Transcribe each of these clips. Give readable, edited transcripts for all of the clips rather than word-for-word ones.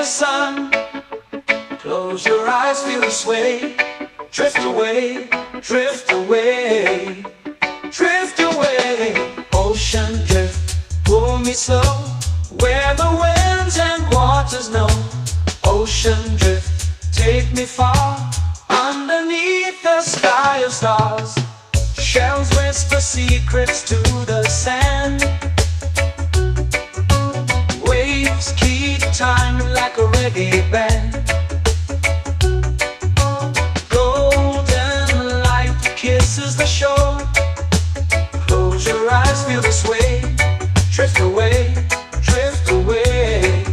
sun. Close your eyes, feel the sway. Drift away, drift away, drift away. Ocean drift, pull me slow, where the winds and waters know. Ocean drift, take me far, underneath the sky of stars. Shells whisper secrets to the sand. Waves keep time like a reggae band. Golden light kisses the shore. Close your eyes, feel the sway. Drift away, drift away,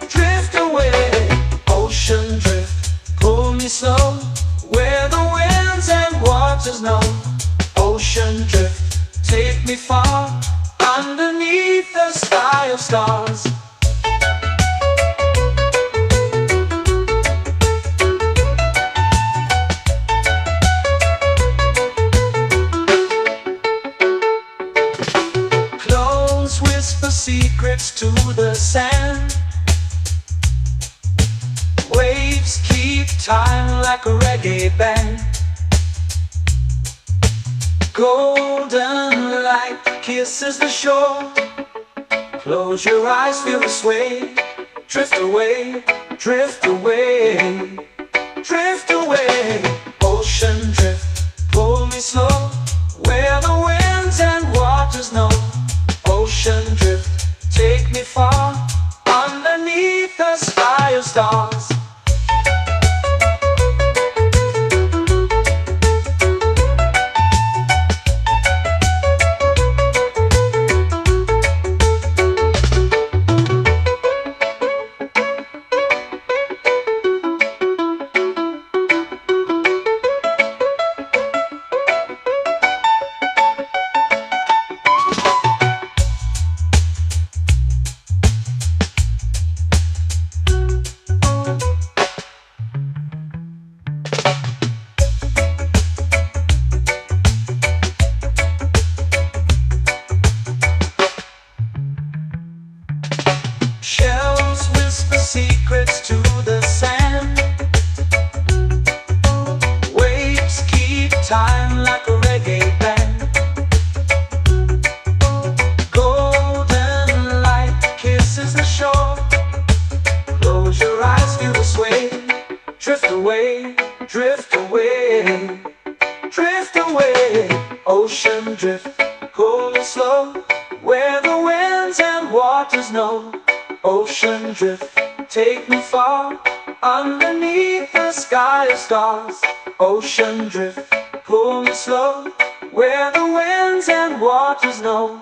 drift away. Ocean drift, pull me slow, where the winds and waters know. Ocean drift, take me far, underneath the sky of stars. Close whisper secrets to the sand. Waves keep time like a reggae band. Golden light kisses the shore. Close your eyes, feel the sway. Drift away, drift away, drift away. Ocean drift, pull me slow, where the winds and waters know. Ocean drift, take me far, underneath the sky of stars. Shells whisper secrets to the sand. Waves keep time like a reggae band. Golden light kisses the shore. Close your eyes, feel the sway. Drift away, drift away, drift away. Ocean drift, pull me slow, where the winds and waters know. Ocean drift, take me far, underneath the sky of stars. Ocean drift, pull me slow, where the winds and waters know.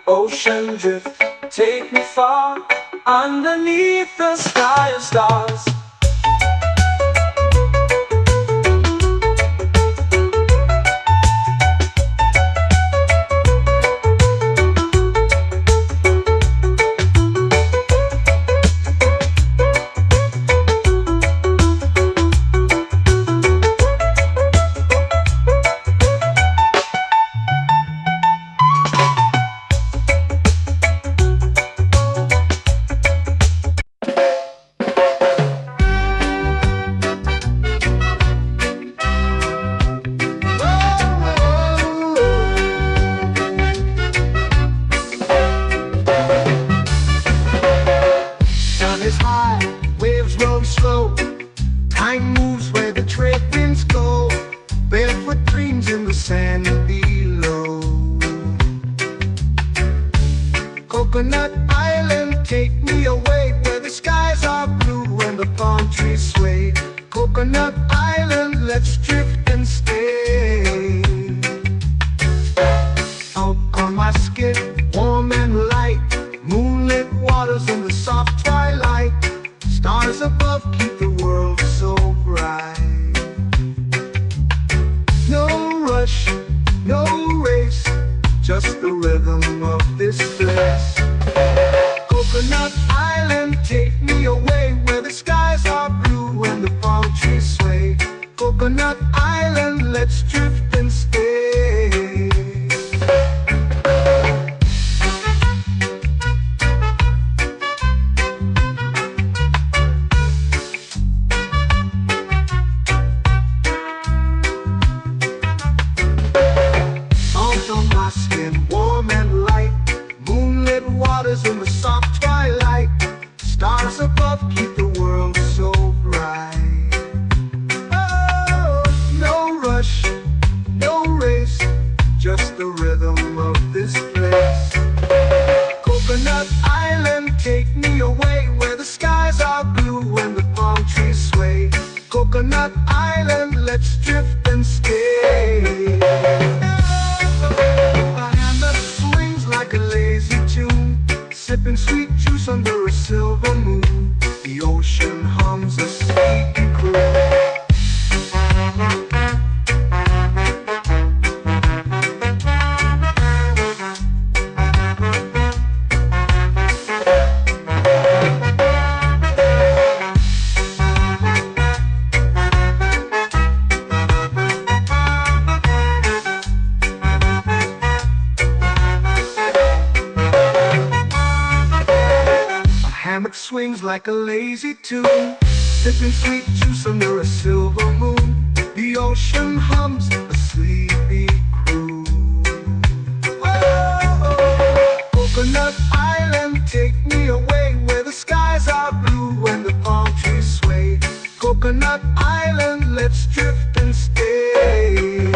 Ocean drift, take me far, underneath the sky of stars. Waves roll slow, time moves where the trade winds go. Barefoot dreams in the sand below. Coconut Island, take me away, where the skies are blue and the palm trees sway. Coconut Island, let's drift and stay. Out on my skin, warm and light, moonlit waters in the soft twilight. Stars above keep the world so bright. No rush, no race, just the rhythm of this place. Coconut Island, take me away, where the skies are blue and the palm trees sway. Coconut Island, let's drift and stay. Coconut Island, let's drift and stay. A hand that swings like a lazy tune, sipping sweet juice under a silver moon. The ocean hums a sleepy croon. Hammock swings like a lazy tune, sipping sweet juice under a silver moon. The ocean hums a sleepy croon. Whoa, Coconut Island, take me away where the skies are blue and the palm trees sway. Coconut Island, let's drift and stay.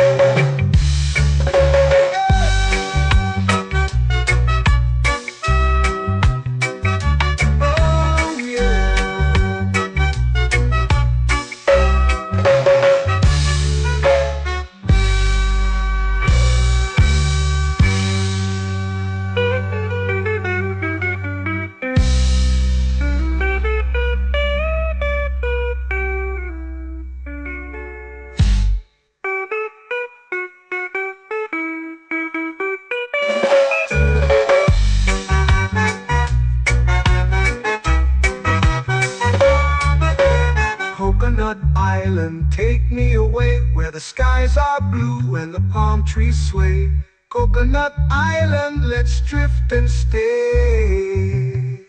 Coconut Island, take me away where the skies are blue and the palm trees sway. Coconut Island, let's drift and stay.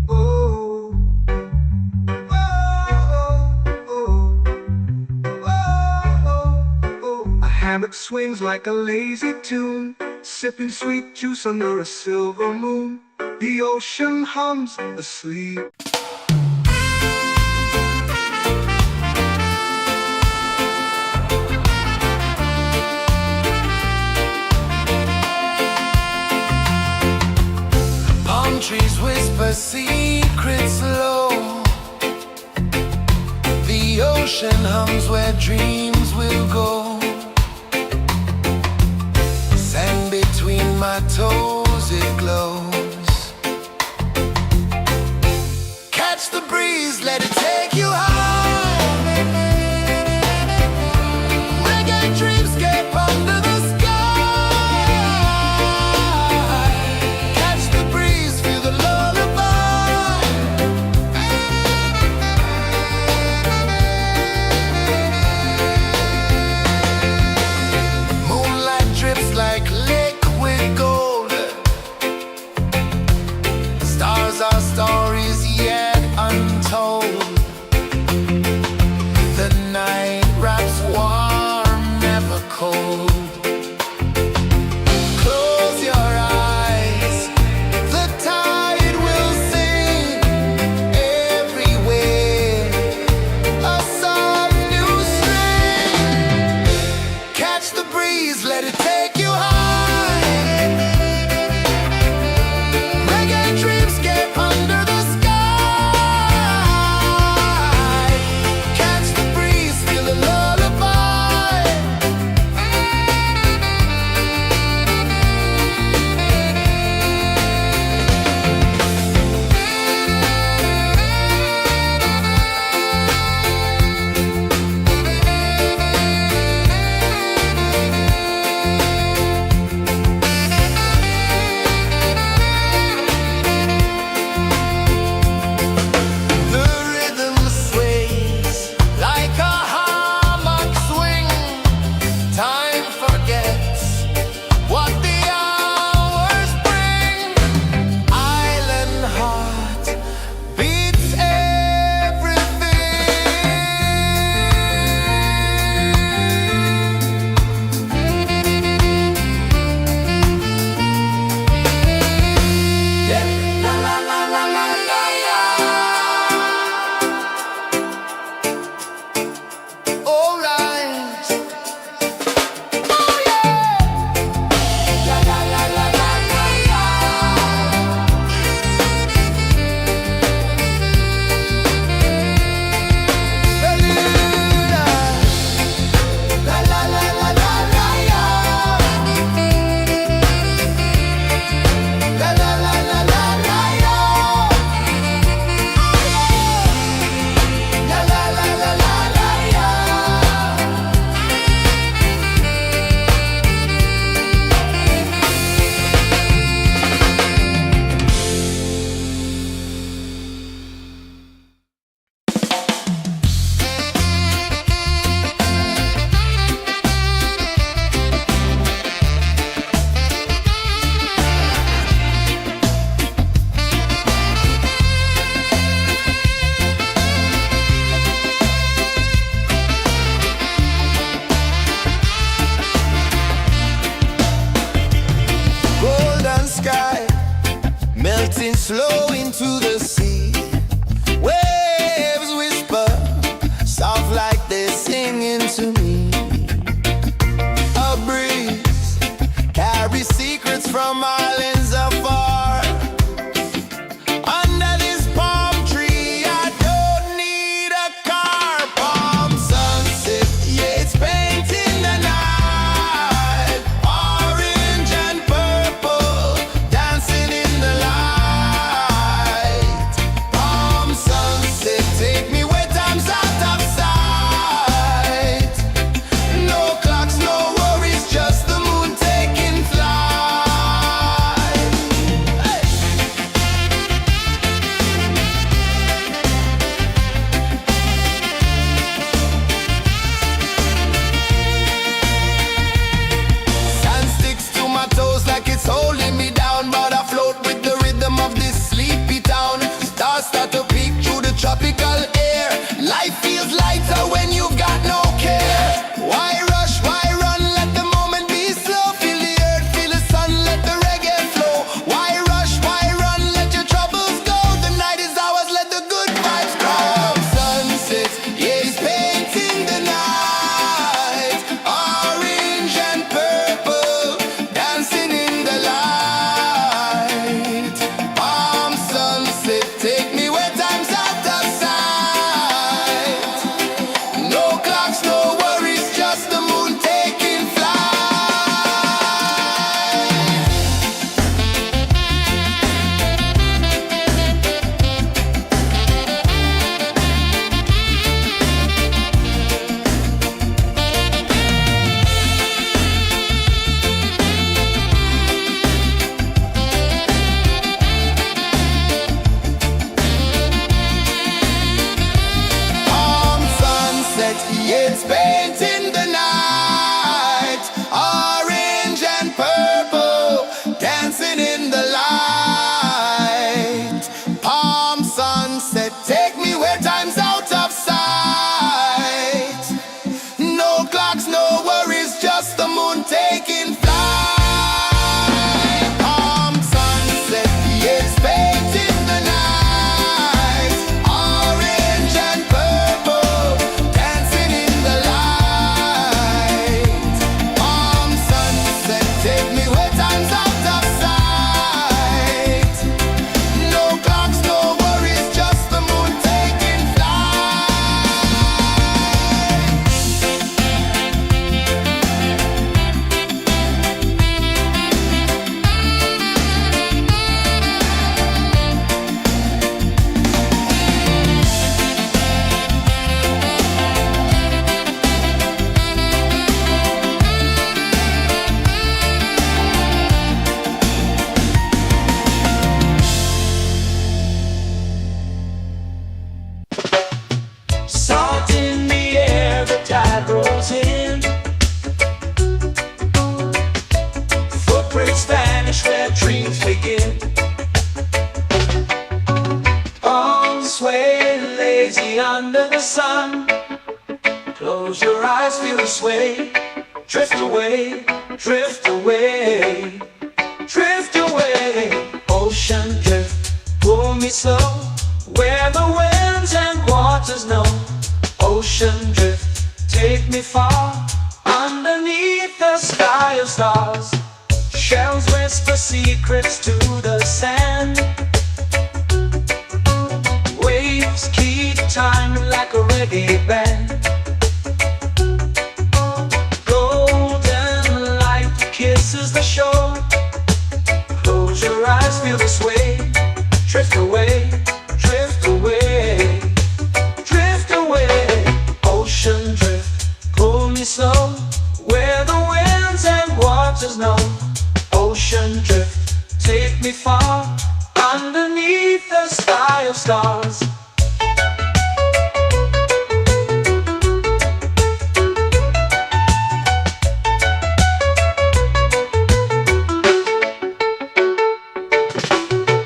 Oh, oh, oh, oh, oh. A hammock swings like a lazy tune, sipping sweet juice under a silver moon. The ocean hums asleep. Trees whisper secrets low. The ocean hums where dreams will go. Sand between my toes, it glows. Catch the breeze, let it take you high. Reggae dreamscape under the sky. Salt in the air, the tide rolls in. Footprints vanish where dreams begin. Arms sway lazy under the sun. Close your eyes, feel the sway. Drift away, drift away, drift away. Ocean drift, pull me slow, where the winds and waters know. Ocean drift, take me far, underneath the sky of stars. Shells whisper secrets to the sand. Waves keep time like a reggae band. Golden light kisses the shore. Close your eyes, feel the sway. Drift away, drift away, drift away. Ocean drift, pull me slow, where the winds and waters know. Ocean drift, take me far, underneath the sky of stars.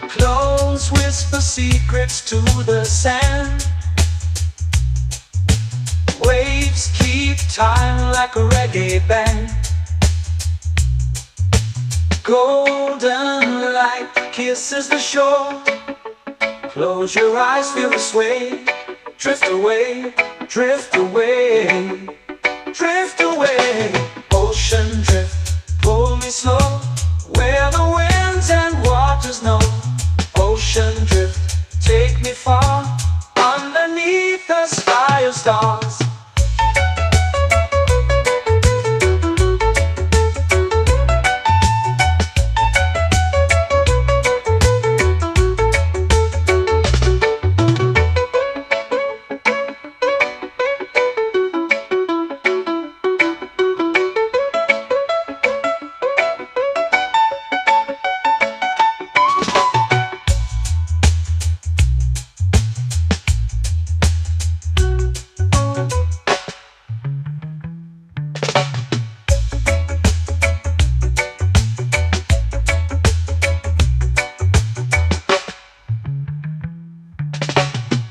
Close whisper secrets to the sand. Waves keep time like a reggae band. Golden light kisses the shore. Close your eyes, feel the sway. Drift away, drift away, drift away. Ocean drift, pull me slow, where the winds and waters know. Ocean drift, take me far, underneath the sky of stars.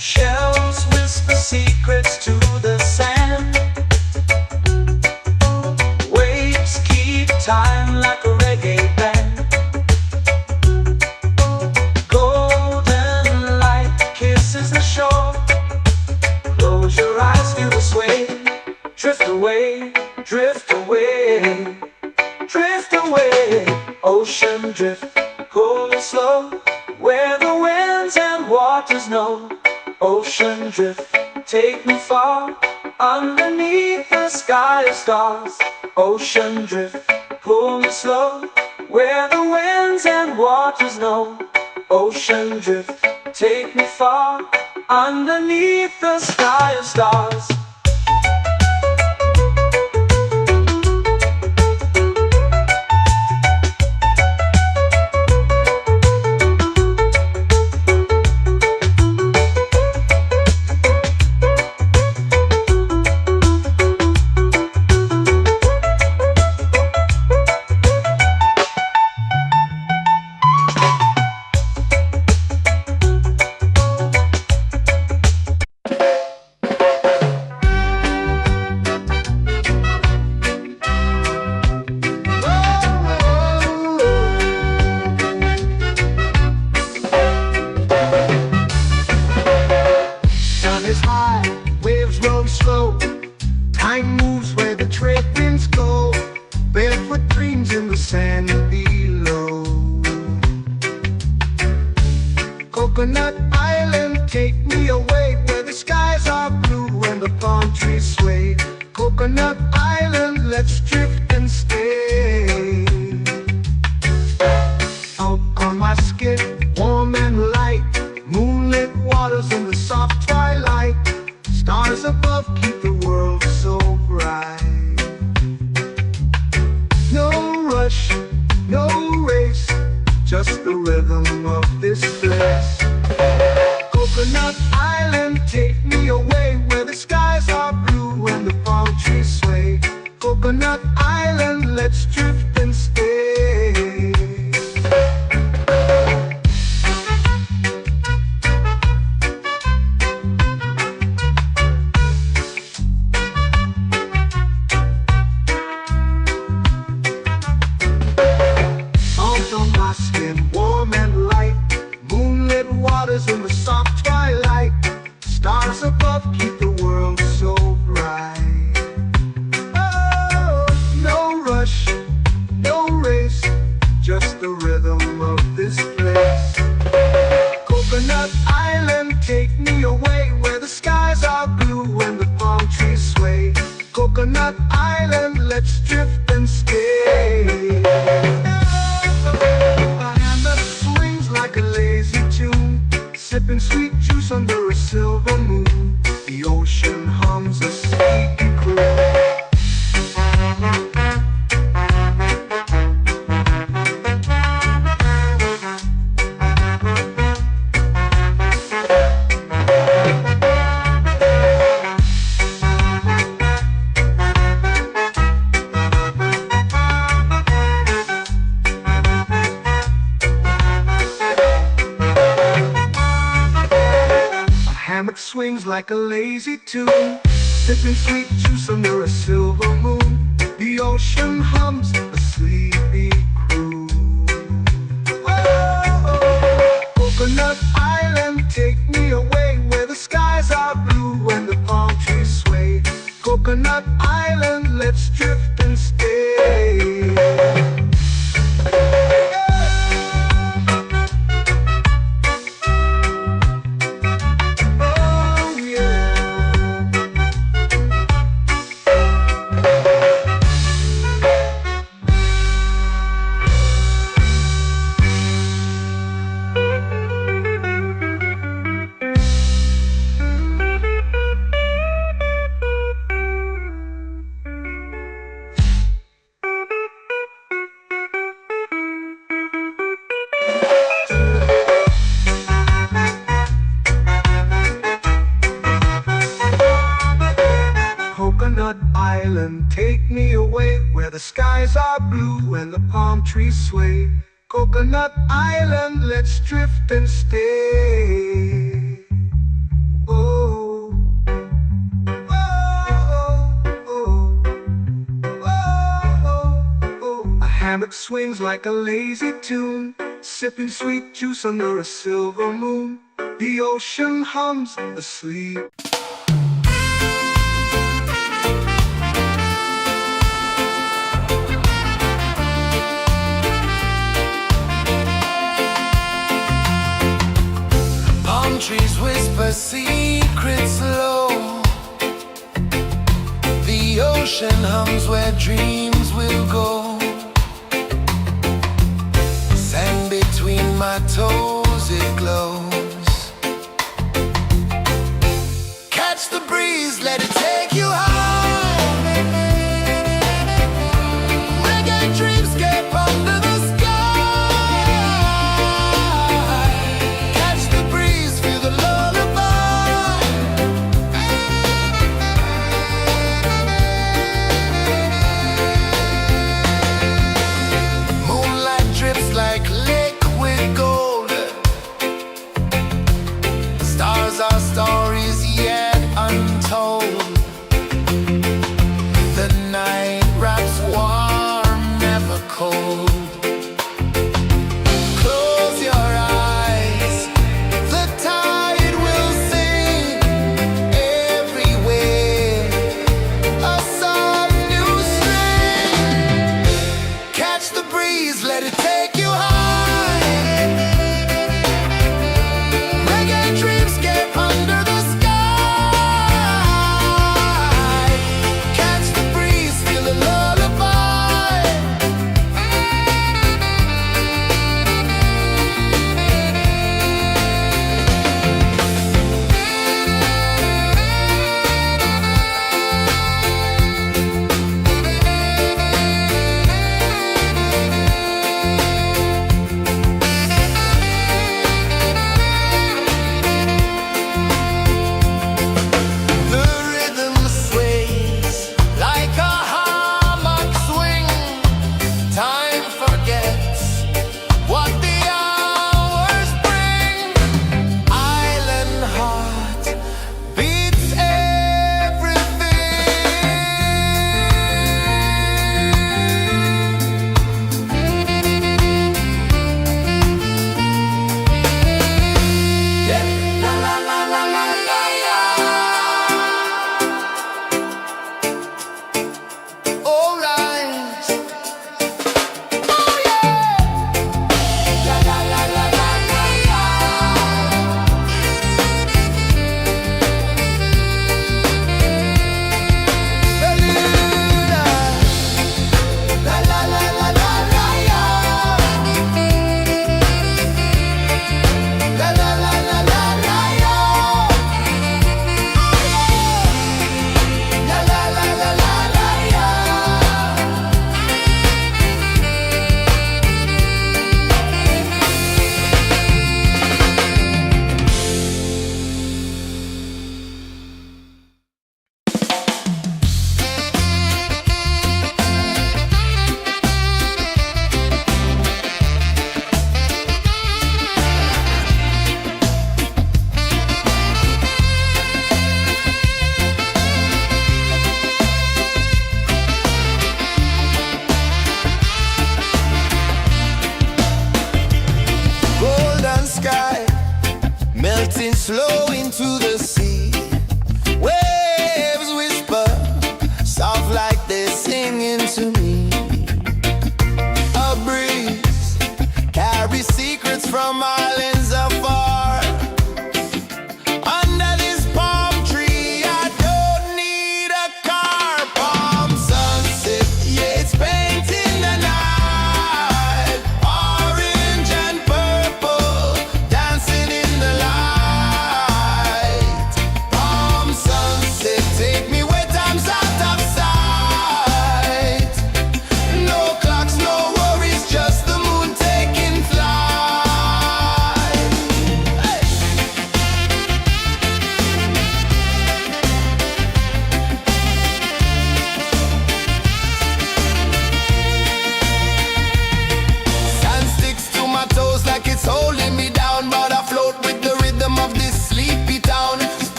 Shells whisper secrets to the sand. Waves keep time like a reggae band. Golden light kisses the shore. Close your eyes, feel the sway. Drift away, drift away, drift away. Ocean drift, pull me slow, where the winds and waters know. Ocean drift, take me far, underneath the sky of stars. Ocean drift, pull me slow, where the winds and waters know. Ocean drift, take me far, underneath the sky of stars. Is high, waves roll slow. Time moves where the trade winds go. Barefoot dreams in the sand below. Coconut Island, take me away, where the skies are blue and the palm trees sway. Coconut Island, let's drift and stay. Out on my skin, warm and light, moonlit waters in the soft twilight. Stars above keep the world so bright. No rush, no race, just the rhythm of this place. Coconut Island, take me away, where love keep the world so bright. Oh, no rush, no race, just the rhythm of this place. Coconut Island, take me away where the skies are blue and the palm trees sway. Coconut Island, let's drift and stay. A hand that swings like a lazy tune, sipping sweet juice under a silver moon. The ocean hums a sleepy croon. Hammock swings like a lazy tune, sipping sweet juice under a silver moon. The ocean hums a sleepy croon. Oh, Coconut Island, take me away where the skies are blue and the palm trees sway. Coconut Island, let's drift and stay. Coconut Island, take me away where the skies are blue and the palm trees sway. Coconut Island, let's drift and stay. Oh, oh, oh, oh, oh. A hammock swings like a lazy tune, sipping sweet juice under a silver moon. The ocean hums asleep. Trees whisper secrets low. The ocean hums where dreams will go. Sand between my toes, it glows. Catch the breeze, let it take you high. Reggae dreamscape under the sky. Our stories yet untold.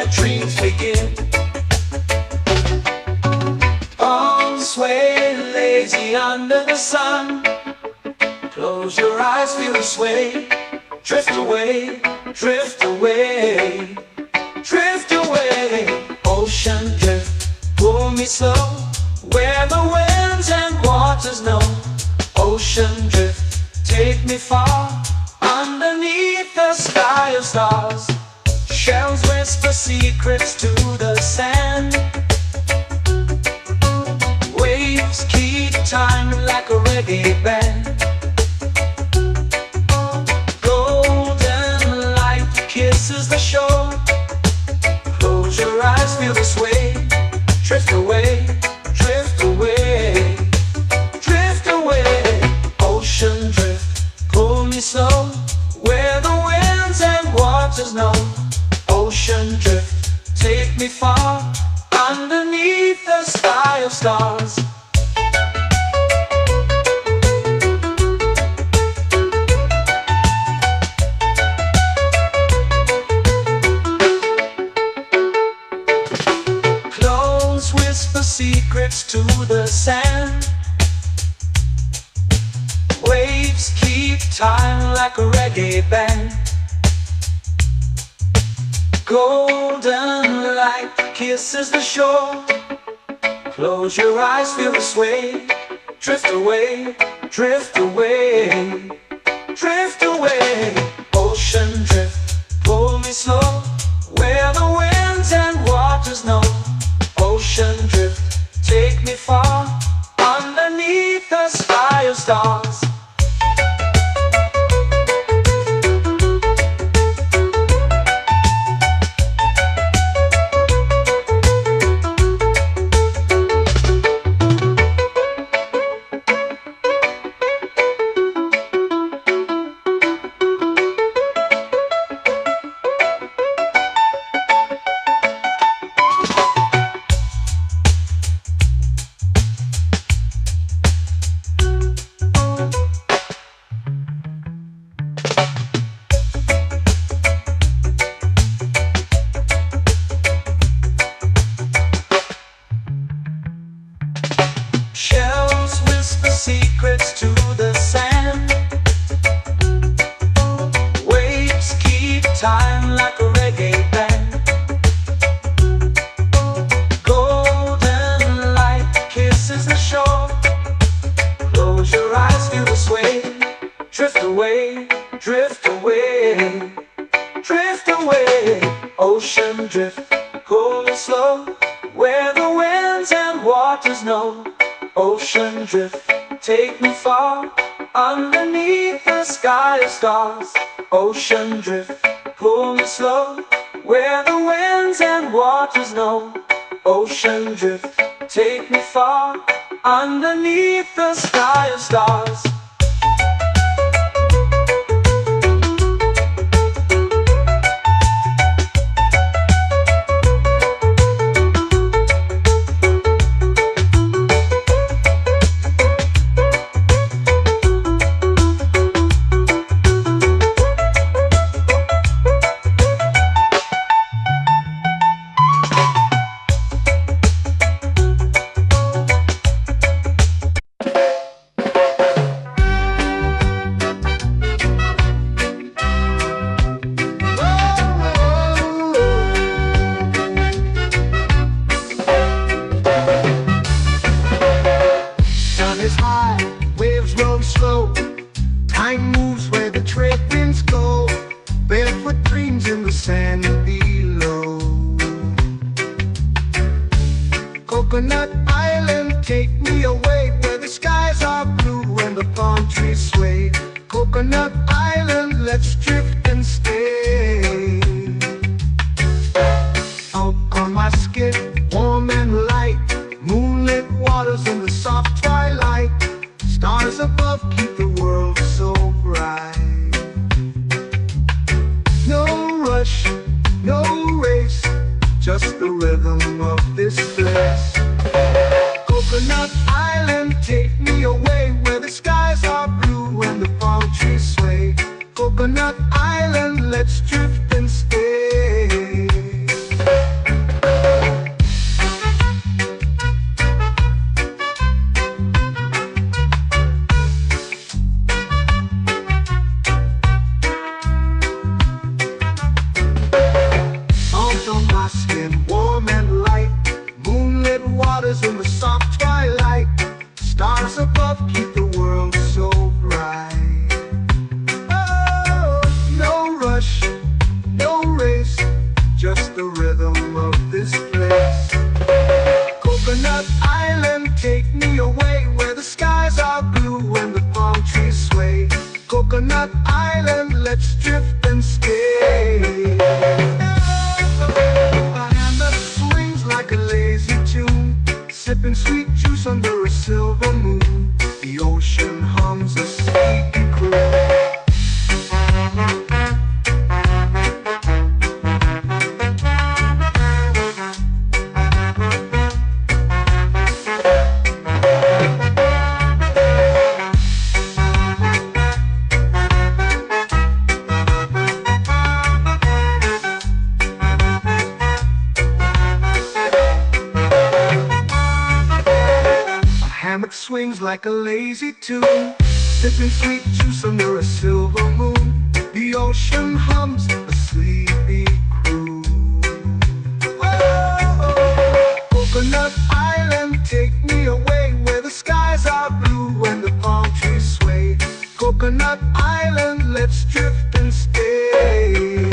where dreams begin. Arms sway lazy under the sun. Close your eyes, feel the sway. Drift away, drift away, drift away. Ocean drift, pull me slow, where the winds and waters know. Ocean drift, take me far, underneath the sky of stars. Shells whisper secrets to the sand. Waves keep time like a reggae band. Golden light kisses the shore. Close your eyes, feel the sway. Drift away, drift away, drift away. Ocean drift, pull me slow, where the winds and waters know. Ocean drift, take me far, underneath the sky of stars. Clones whisper secrets to the sand. Waves keep time like a reggae band. Golden light kisses the shore. Close your eyes, feel the sway. Drift away, drift away, drift away. Ocean drift, pull me slow, where the winds and waters know. Ocean drift, take me far, underneath the sky of stars. Shells whisper secrets to the sand. Waves keep time like a reggae band. Golden light kisses the shore. Close your eyes, feel the sway. Drift away, drift away, drift away. Ocean drift, pull me slow, where the winds and waters know. Ocean drift, take me far, underneath the sky of stars. Ocean drift, pull me slow, where the winds and waters know. Ocean drift, take me far, underneath the sky of stars. Time moves where the trade winds go. Barefoot dreams in the sand below. Coconut Island, take me away, where the skies are blue and the palm trees sway. Coconut Island, let's drift and stay. Out on my skip, warm and light, moonlit waters in the soft twilight. Stars above keep the world so bright. No rush, no race, just the rhythm of this place. Coconut Island, take me away, where the skies are blue and the palm trees sway. Coconut Island. Coconut Island, let's drift and stay. A hand that swings like a lazy tune, sipping sweet juice under a silver moon. The ocean hums a sleepy croon. Hammock swings like a lazy tune, sipping sweet juice under a silver moon. The ocean hums a sleepy croon. Whoa, Coconut Island, take me away where the skies are blue and the palm trees sway. Coconut Island, let's drift and stay.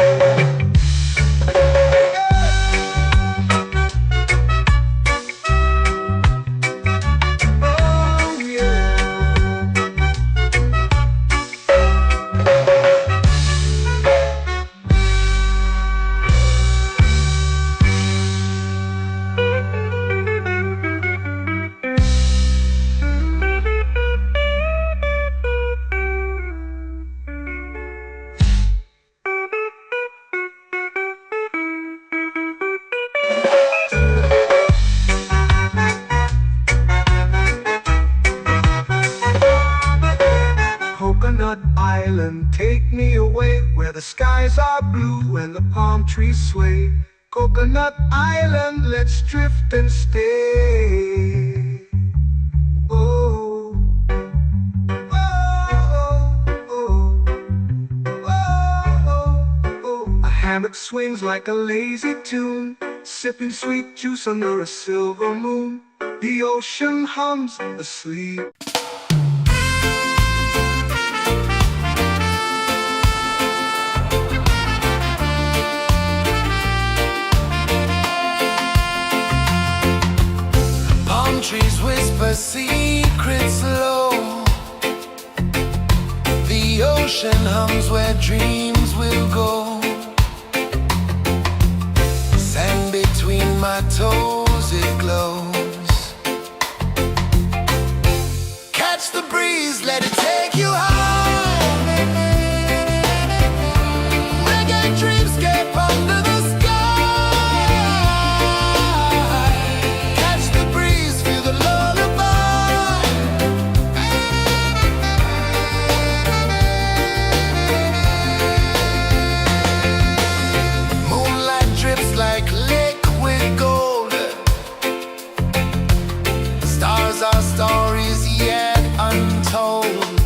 Coconut Island, take me away where the skies are blue and the palm trees sway. Coconut Island, let's drift and stay. Oh, oh, oh, oh, oh. A hammock swings like a lazy tune, sipping sweet juice under a silver moon. The ocean hums asleep. Trees whisper secrets low. The ocean hums where dreams will go. Sand between my toes, it glows. Catch the breeze, let it take you high. Reggae dreamscape under the sky. Our stories yet untold.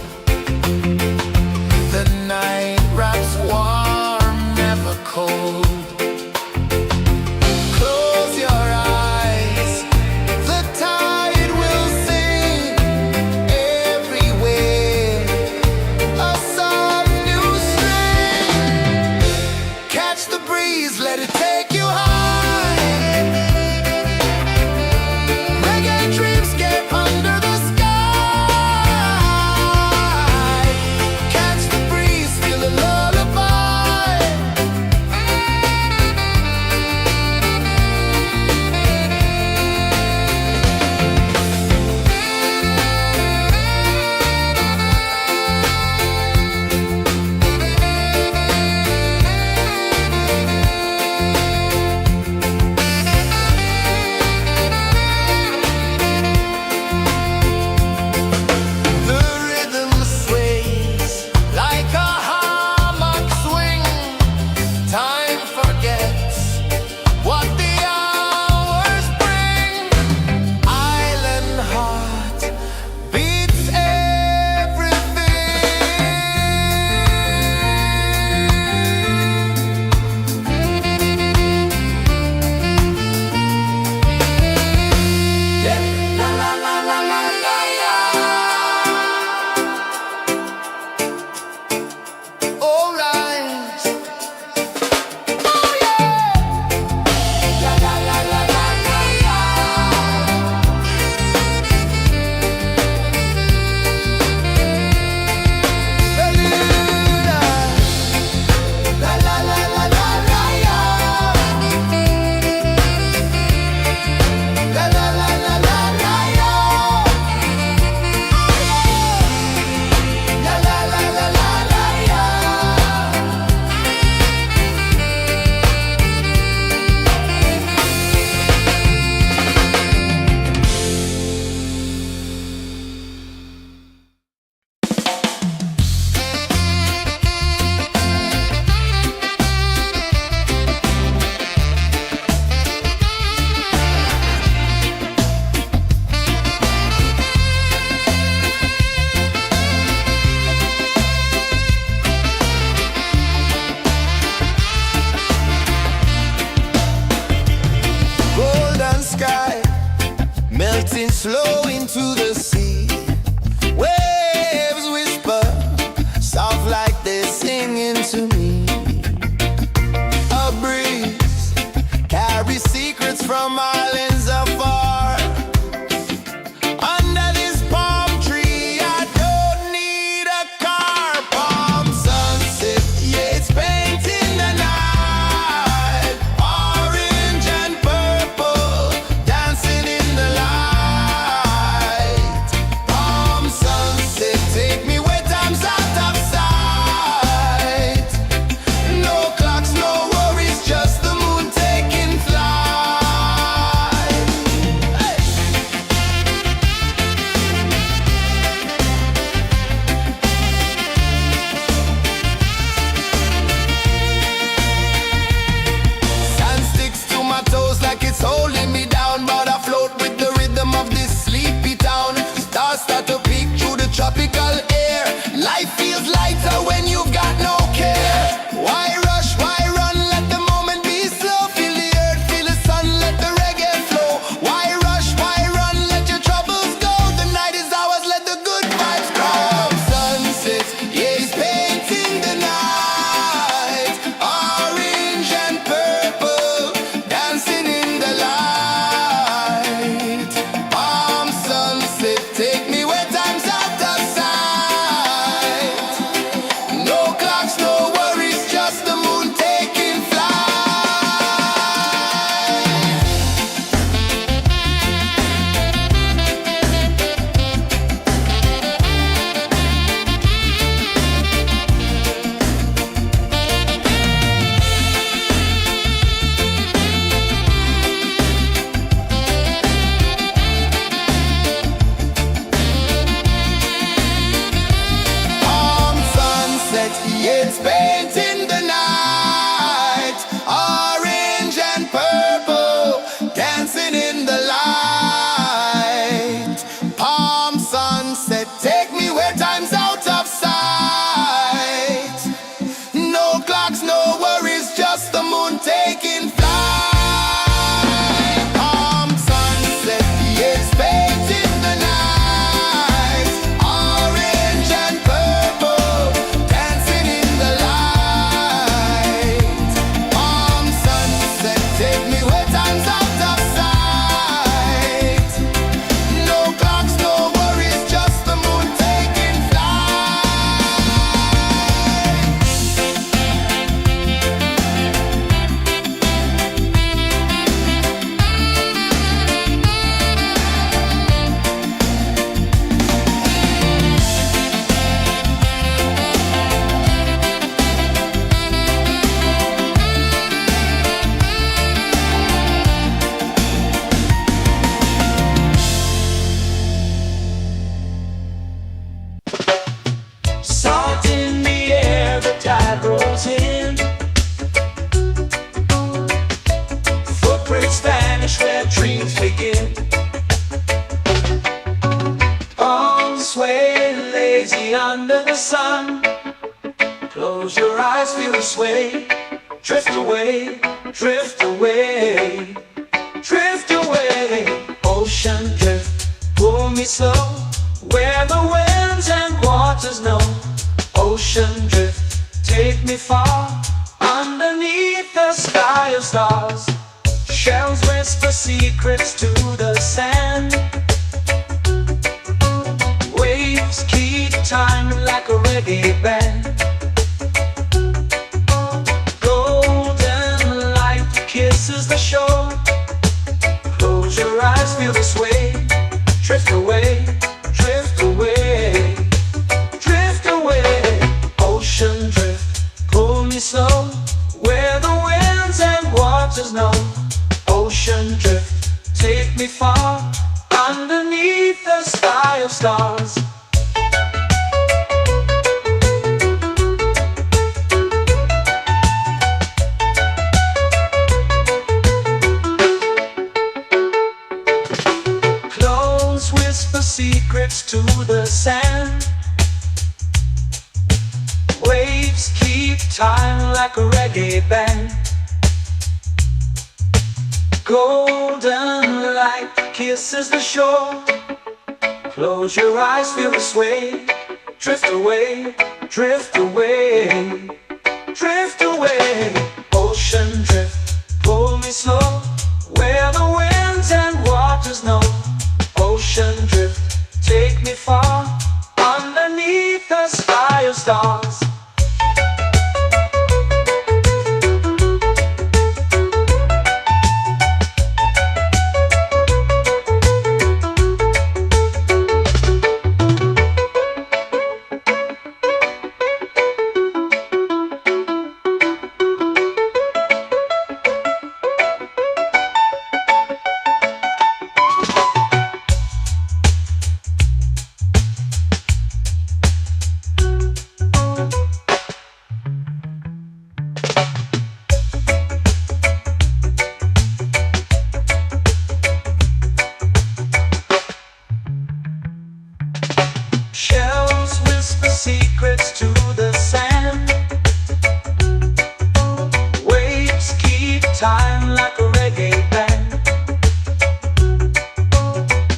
sway, lazy under the sun. Close your eyes, feel the sway. Drift away, drift away, drift away. Ocean drift, pull me slow, where the winds and waters know. Ocean drift, take me far, underneath the sky of stars. Shells whisper secrets to the sand. Waves keep time like a reggae band. Golden light kisses the shore. Close your eyes, feel the sway. Drift away, drift away, drift away. Ocean drift, pull me slow, where the winds and waters know. Ocean drift, take me far, underneath the sky of stars. Clones whisper secrets to the sand. Waves keep time like a reggae band. Golden light kisses the shore. Close your eyes, feel the sway. Drift away, drift away, drift away. Ocean drift, pull me slow, where the winds and waters know. Ocean drift, take me far, underneath the sky of stars. Shells whisper secrets to the sand. Waves keep time like a reggae band.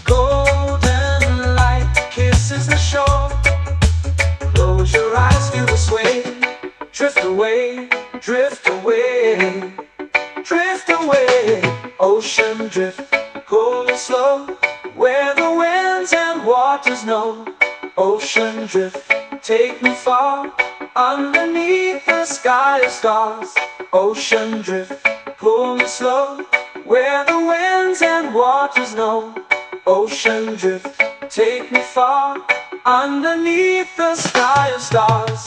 Golden light kisses the shore. Close your eyes, feel the sway. Drift away, drift away, drift away. Ocean drift, pull me slow, where the winds and waters know. Ocean drift, take me far, underneath the sky of stars. Ocean drift, pull me slow, where the winds and waters know. Ocean drift, take me far, underneath the sky of stars.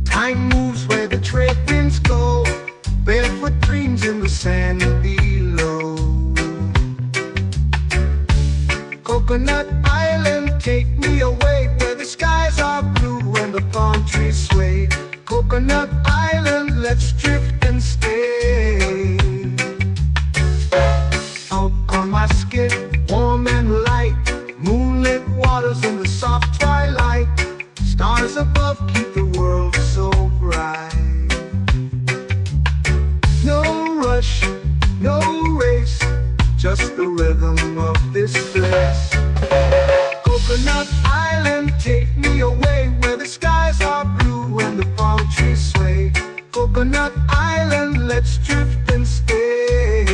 Time moves where the trade winds go. Barefoot dreams in the sand below. Coconut Island, take me away, where the skies are blue and the palm trees sway. Coconut Island, let's drift and stay. Out on my skin, warm and light, moonlit waters in the soft twilight. Stars above keep the world so bright. No rush, no race, just the rhythm of this place. Coconut Island, take me away, where the skies are blue and the palm trees sway. Coconut Island, let's drift and stay.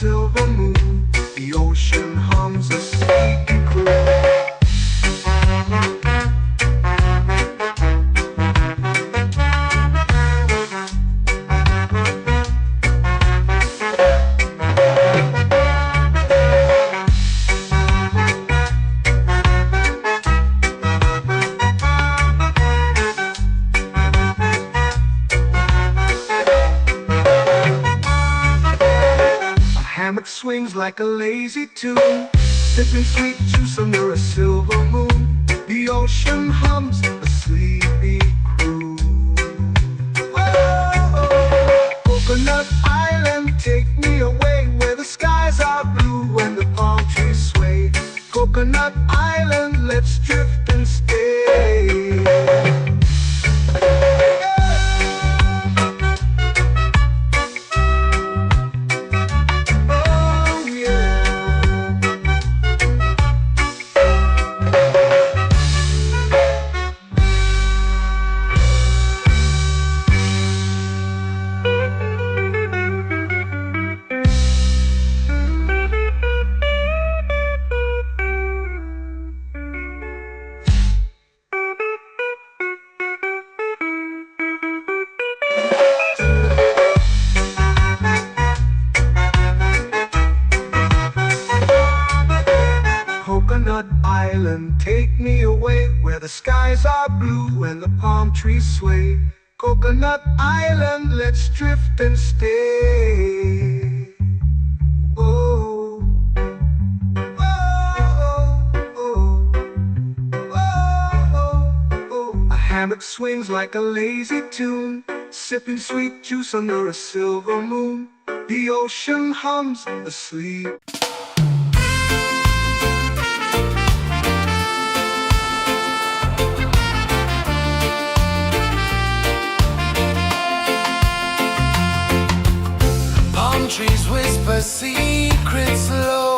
silver moon. The ocean hums a sleepy croon. Hammock swings like a lazy tune, sipping sweet juice under a silver moon. The ocean hums a sleepy croon. Whoa, Coconut Island, take me away where the skies are blue and the palm trees sway. Coconut Island, let's drift and stay. Coconut Island, take me away where the skies are blue and the palm trees sway. Coconut Island, let's drift and stay. Oh, oh, oh, oh, oh. A hammock swings like a lazy tune, sipping sweet juice under a silver moon. The ocean hums asleep. Trees whisper secrets low.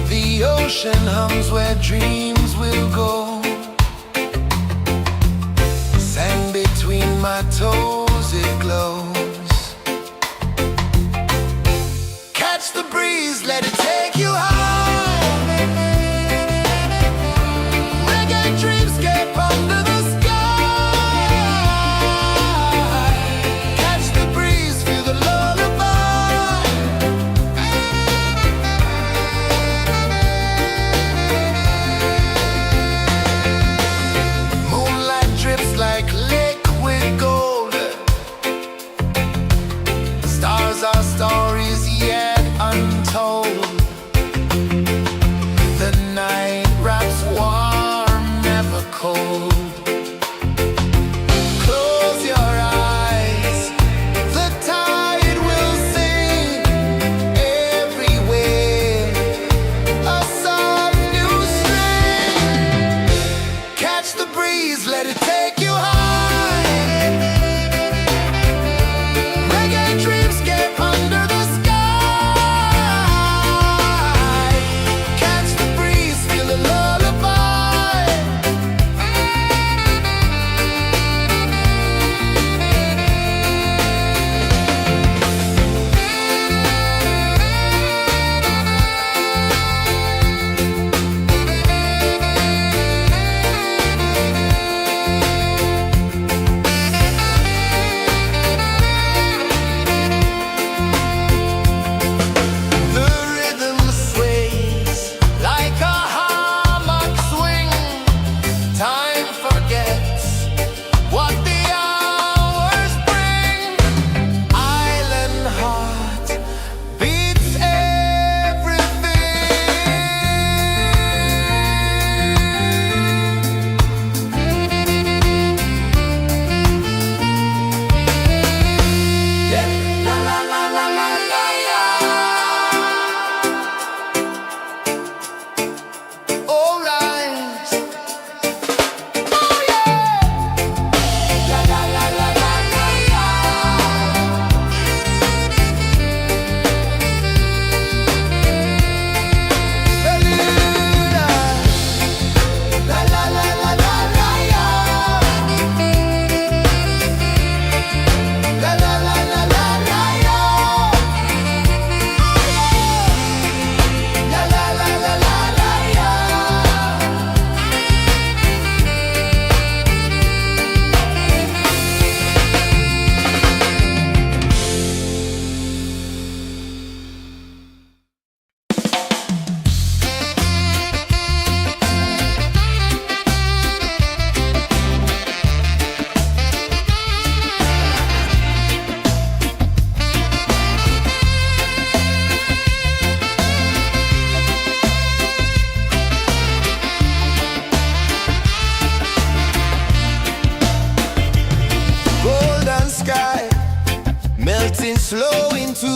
The ocean hums where dreams will go. Sand between my toes, it glows. Catch the breeze, let it take you high. Reggae dreamscape under the sky. Our stories yet untold.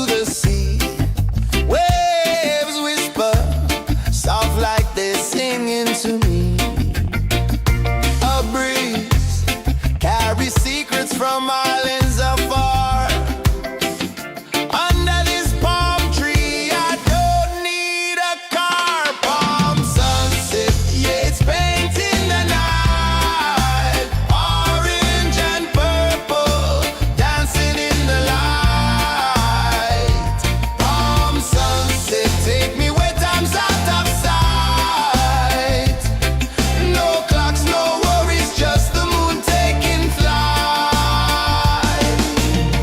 the sea. Waves whisper, soft like they're singing to me. A breeze carries secrets from islands afar. Under this palm tree, I don't need a car. Palm sunset, yeah, it's painting the night. Orange and purple, dancing in the light. Palm sunset, take me where time's out of sight. No clocks, no worries, just the moon taking flight.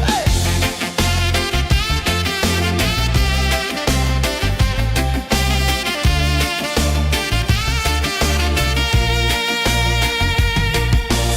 Hey!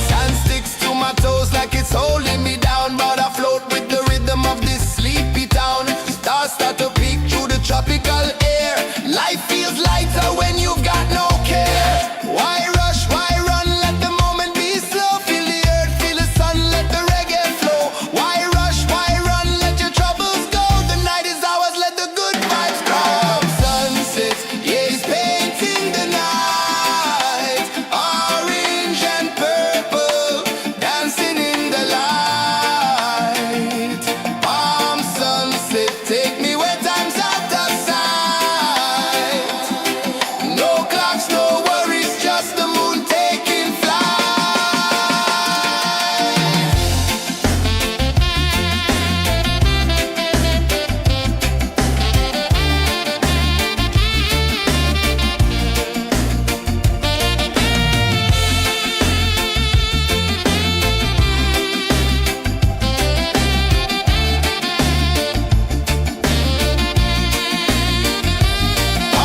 Sand sticks to my toes like it's holding me down, but I float with the rhythm of this sleepy town. Stars start to peek through the tropical air. Life feels lighter when you've got no care. Why rush, why run, let the moment be slow. Feel the earth, feel the sun, let the reggae flow. Why rush, why run, let your troubles go. The night is ours, let the good vibes grow. Sunset, yeah, it's painting the night. Orange and purple, dancing in the light. Palm sunset, take me where time's out of sight. No clocks, no worries, just the moon taking flight.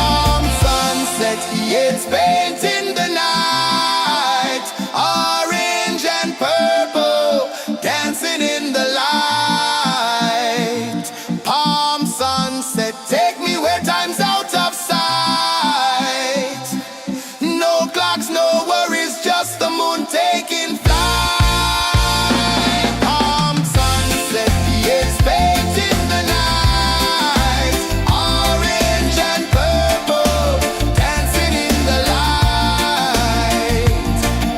Palm sunset, yeah, it's painting the night. Orange and purple, dancing in the light. Palm sunset, take me where time's out of sight. No clocks, no worries, just the moon taking flight. Palm sunset, yeah, it's painting the night. Orange and purple, dancing in the light.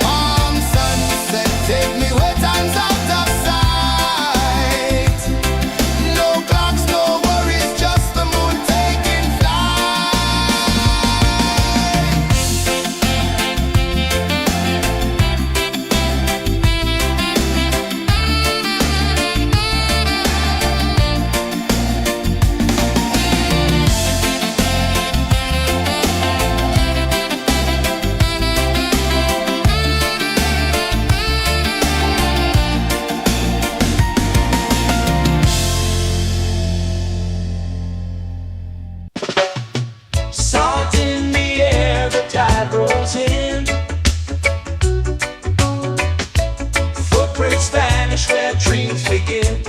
Palm sunset, take me where time's out of sight. No clocks, no worries, just the moon taking flight. Salt in the air, the tide rolls in. Footprints vanish where dreams begin.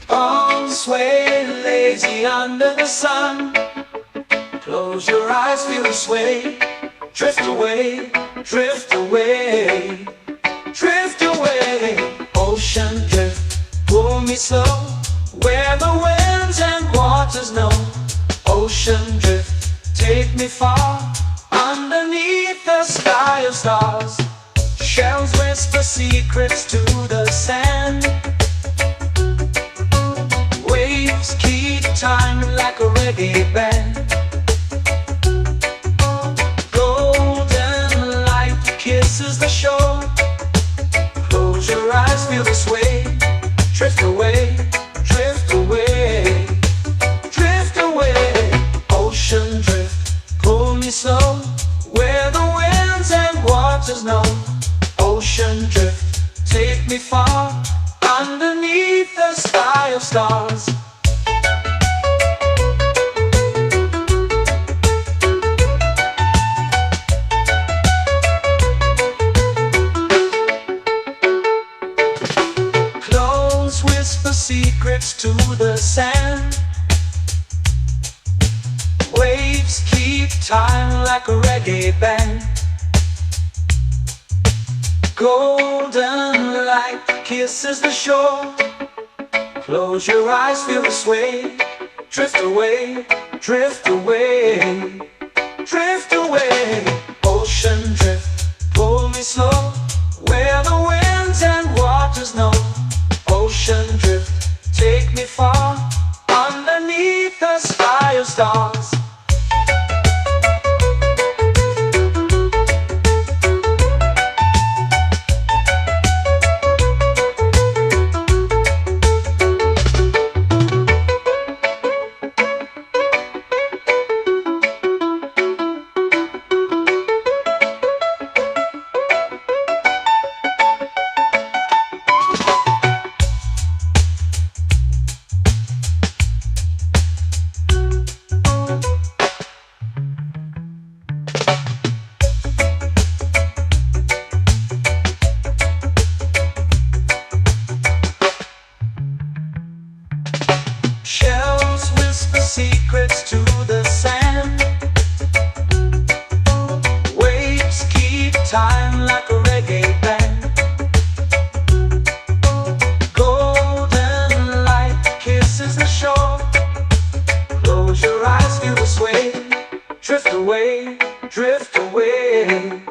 All sway lazy under the sun. Close your eyes, feel the sway. Drift away, drift away, drift away. Ocean drift, pull me slow, where the winds and waters know. Ocean drift, take me far, underneath the sky of stars. Shells whisper secrets to the sand. Waves keep time like a reggae band. Golden light kisses the shore. Close your eyes, feel the sway. Drift away, drift away, drift away. Ocean drift, pull me slow, where the winds and waters know. Ocean drift, take me far, underneath the sky of stars. Close whisper secrets to the sand. Waves keep time like a reggae band. Golden light kisses the shore. Close your eyes, feel the sway. Drift away, drift away, drift away. Ocean drift, pull me slow, where the winds and waters know. Ocean drift, take me far, underneath the sky of stars. Shells whisper secrets to the sand. Waves keep time like a reggae band. Golden light kisses the shore. Close your eyes, feel the sway. Drift away, drift away,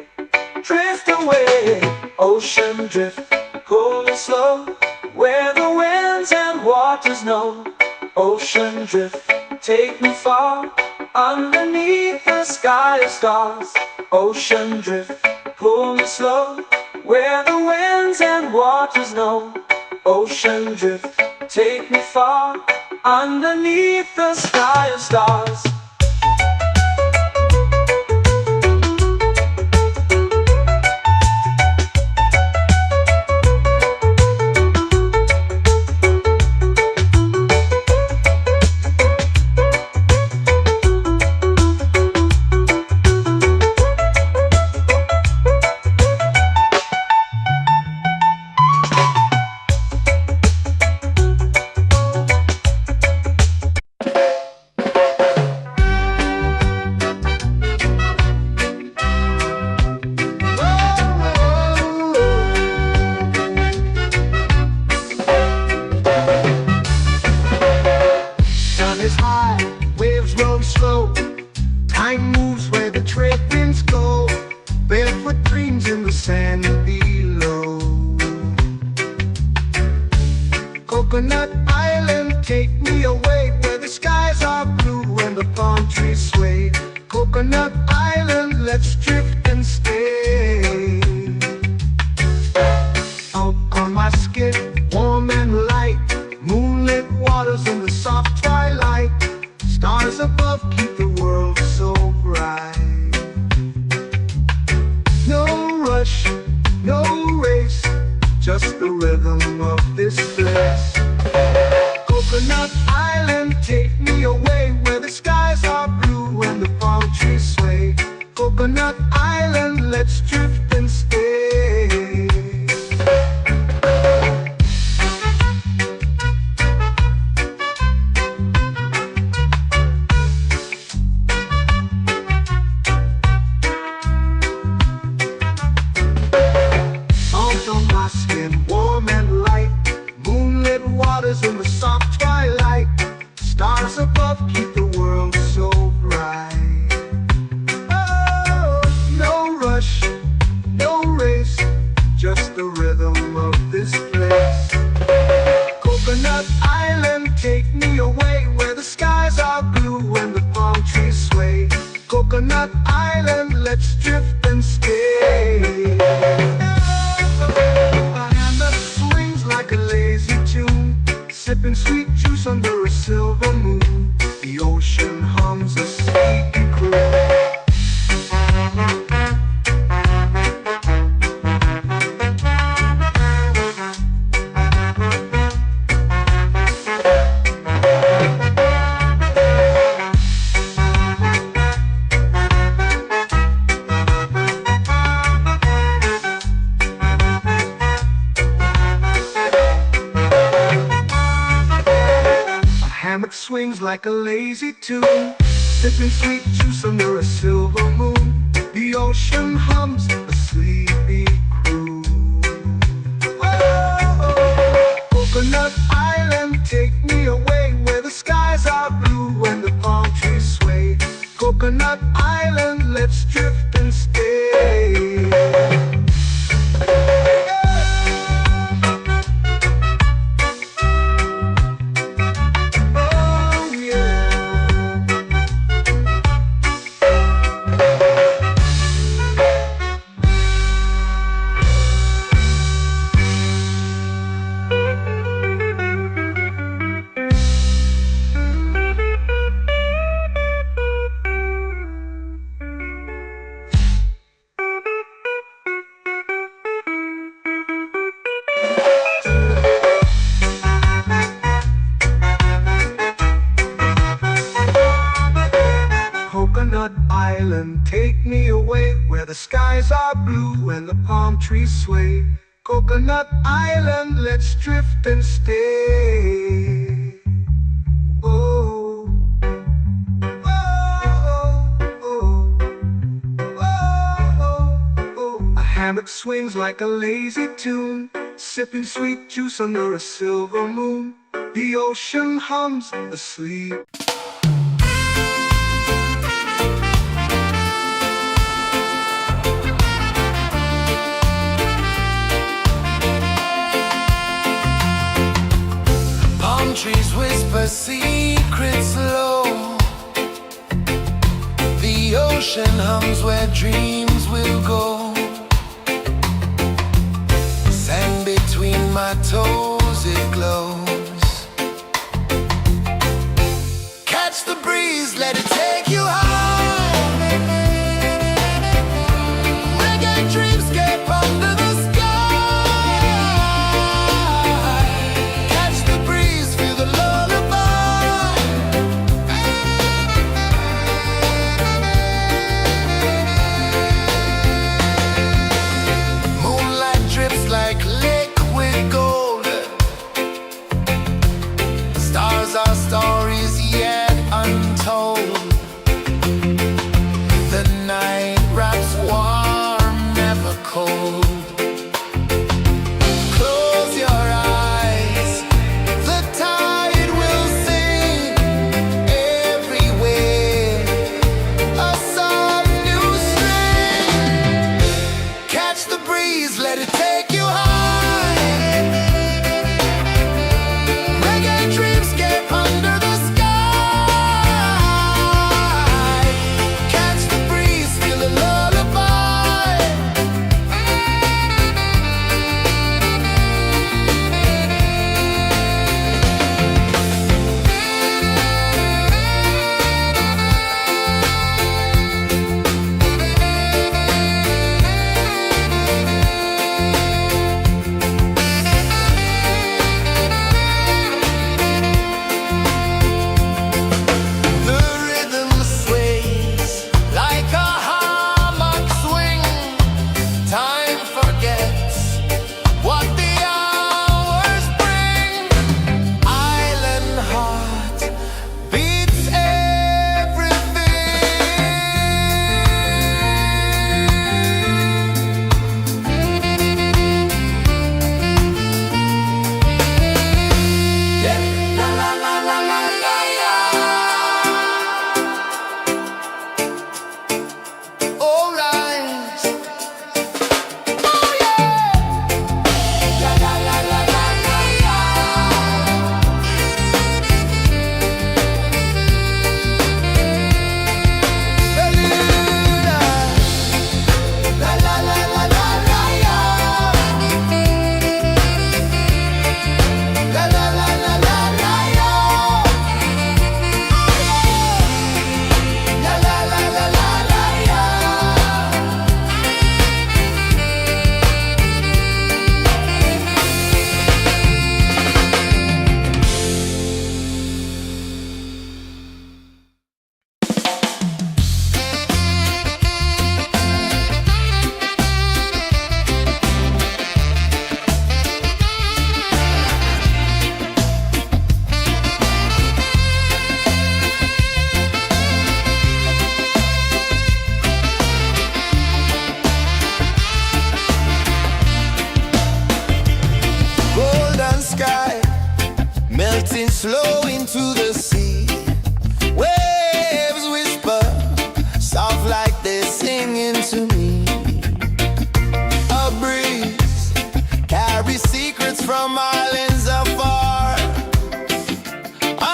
drift away. Ocean drift, cool and slow, where the winds and waters know. Ocean drift, take me far, underneath the sky of stars. Ocean drift, pull me slow, where the winds and waters know. Ocean drift, take me far, underneath the sky of stars. Slow. Time moves where the trade winds go. Barefoot dreams in the sand below. Coconut Island, take me away, where the skies are blue and the palm trees sway. Coconut Island, let's drift and stay. Out on my skin, warm and light, moonlit waters in the soft twilight. Stars above keep the world so bright. No rush, no race, just the rhythm of this place. Coconut Island, take me away, where the skies are blue and the palm trees sway. Coconut Island, let's drift and stay. In the soft twilight, stars above keep the world so bright. Oh, no rush, no race, just the rhythm of this place. Coconut Island, take me away, where the skies are blue and the palm trees sway. Coconut Island, let's drift and stay. A hand that swings like a lazy tune, sipping sweet juice under a silver moon. The ocean hums a sleepy croon. Hammock swings like a lazy tune, sipping sweet juice under a silver moon. The ocean hums a sleepy croon. Oh, Coconut Island. island, take me away where the skies are blue and the palm trees sway. Coconut Island, let's drift and stay. Oh, oh, oh, oh, oh. A hammock swings like a lazy tune, sipping sweet juice under a silver moon. The ocean hums asleep. Palm trees whisper secrets low. The ocean hums where dreams will go. Sand between my toes, it glows. Catch the breeze, let it take you high. Reggae dreamscape under the sky. Catch the breeze, feel the lullaby. Moonlight drips like liquid gold. Stars are stories yet untold. The night wraps warm, never cold. Close your eyes, the tide will sing everywhere. A soft new string. Catch the breeze, let it take you high. Reggae dreamscape under the sky. Catch the breeze, feel the lullaby. The rhythm sways like a hammock swing. Time forgets what the hours bring. Island heart beats everything. Yeah. La la la la la la la. All right. Oh yeah. La la la la la la la. Bermuda. La la la la la la la. La la la la la la la. La la la la la la la. Golden sky melting slow into the sea. Waves whisper soft like they're singing to me. A breeze carries secrets from islands afar.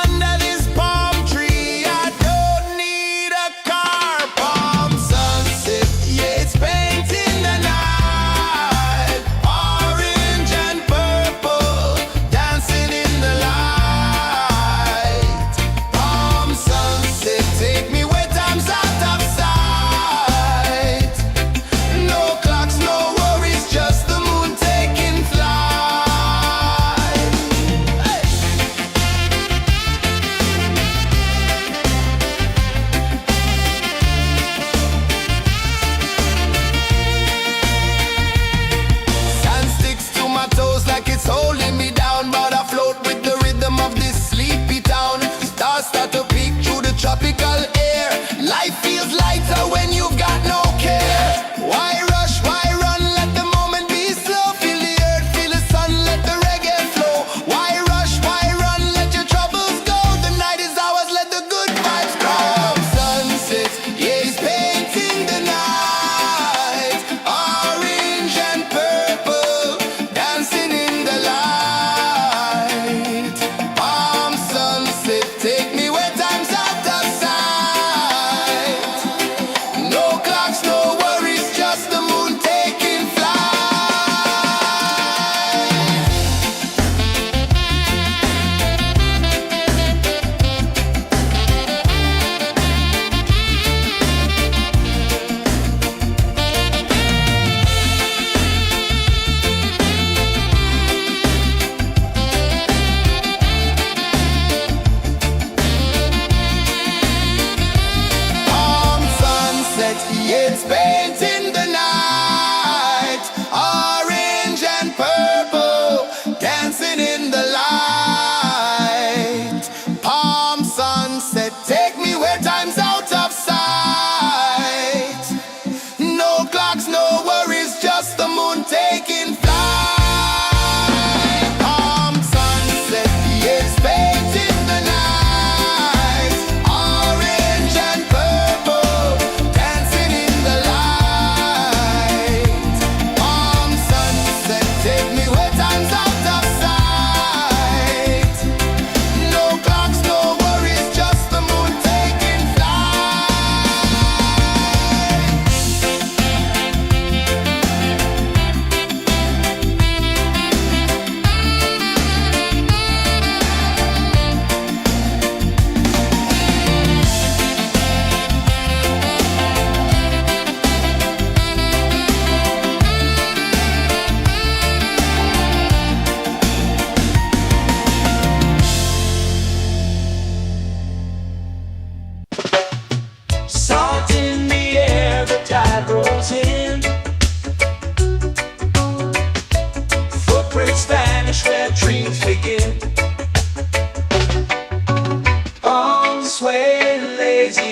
Under this palm tree, I don't need a car. Palm sunset, yeah, it's painting the night. Orange and purple, dancing in the light. Palm sunset.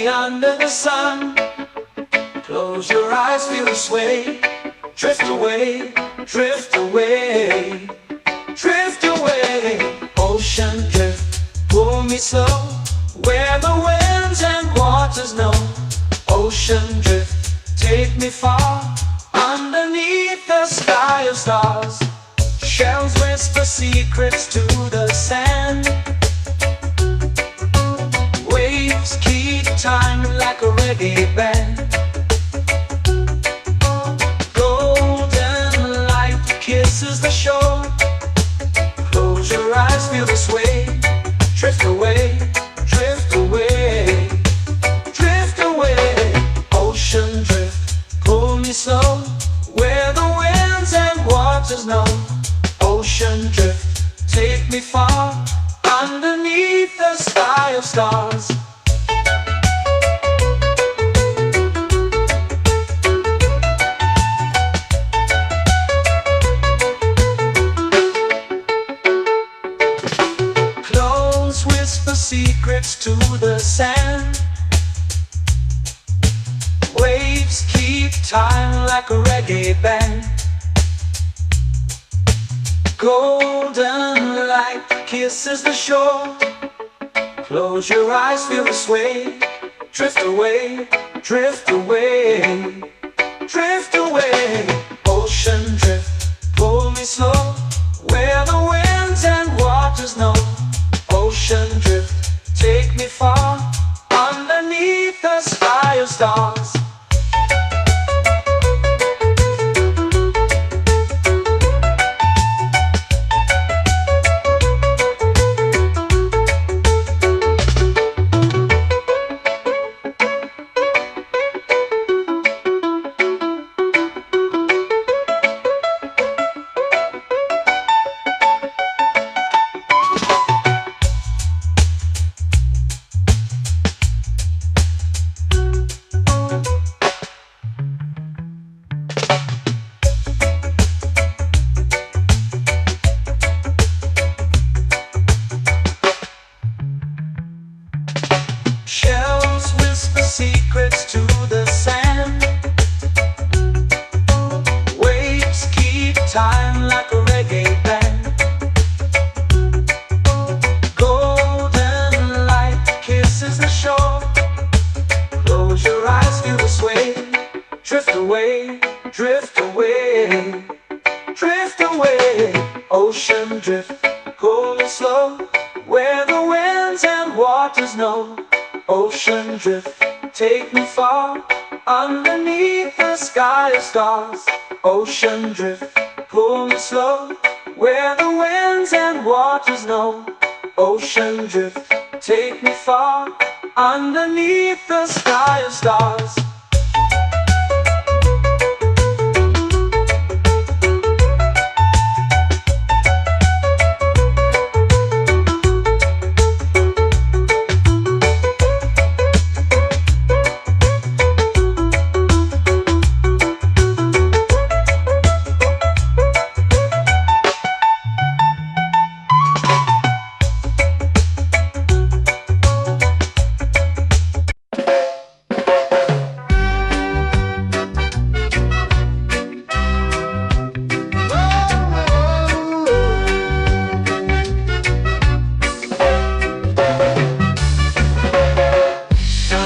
me under the sun. Close your eyes, feel the sway. Drift away, drift away, drift away. Ocean drift, pull me slow, where the winds and waters know. Ocean drift, take me far, underneath the sky of stars. Shells whisper secrets to the sand. Waves keep time like a reggae band. Golden light kisses the shore. Close your eyes, feel the sway. Drift away, drift away, drift away. Ocean drift, pull me slow, where the winds and waters know. Ocean drift, take me far, underneath the sky of stars. Close whisper secrets to the sand. Waves keep time like a reggae band. Golden light kisses the shore. Close your eyes, feel the sway. Drift away, drift away, drift away. Ocean drift, pull me slow, where the winds and waters know. Ocean drift, take me far, underneath the sky of stars. Shells whisper secrets to the sand. Waves keep time like a reggae band. Golden light kisses the shore. Close your eyes, feel the sway. Drift away, drift away, drift away. Ocean drift, pull me slow, where the winds and waters know. Ocean drift, take me far, underneath the sky of stars. Ocean drift, pull me slow, where the winds and waters know. Ocean drift, take me far, underneath the sky of stars.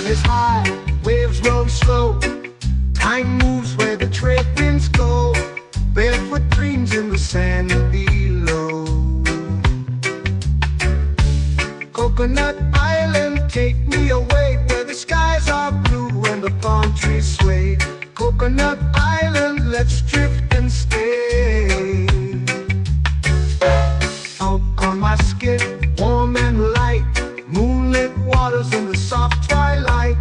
Is high, waves roll slow. Time moves where the trade winds go. Barefoot dreams in the sand below. Coconut Island, take me away, where the skies are blue and the palm trees sway. Coconut Island, let's drift and stay. Out on my skin, warm and light, moonlit waters in the soft twilight.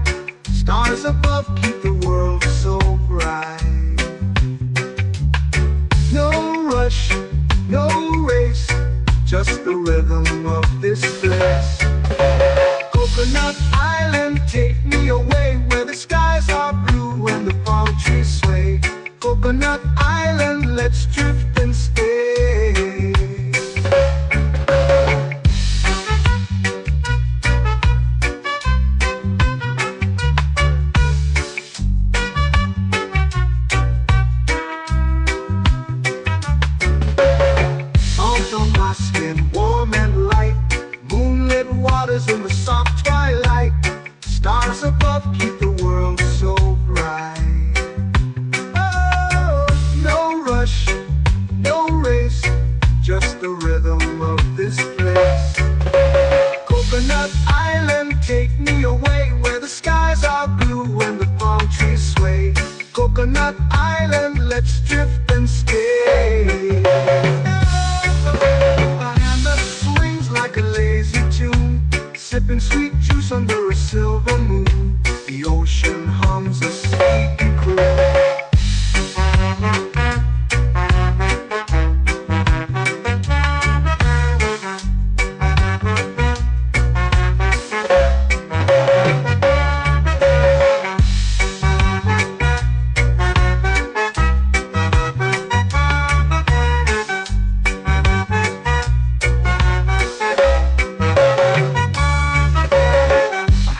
Stars above keep the world so bright. No rush, no race, just the rhythm of this place. Coconut Island, take me away, where the skies are blue and the palm trees sway. Coconut Island, let's drift and stay. colors in the soft twilight. Stars above keep the world so bright. Oh, no rush, no race, just the rhythm of this place. Coconut Island, take me away where the skies are blue and the palm trees sway. Coconut Island, let's drift and stay. A hand that swings like a lazy tune, sipping sweet juice under a silver moon. The ocean hums a sleepy croon.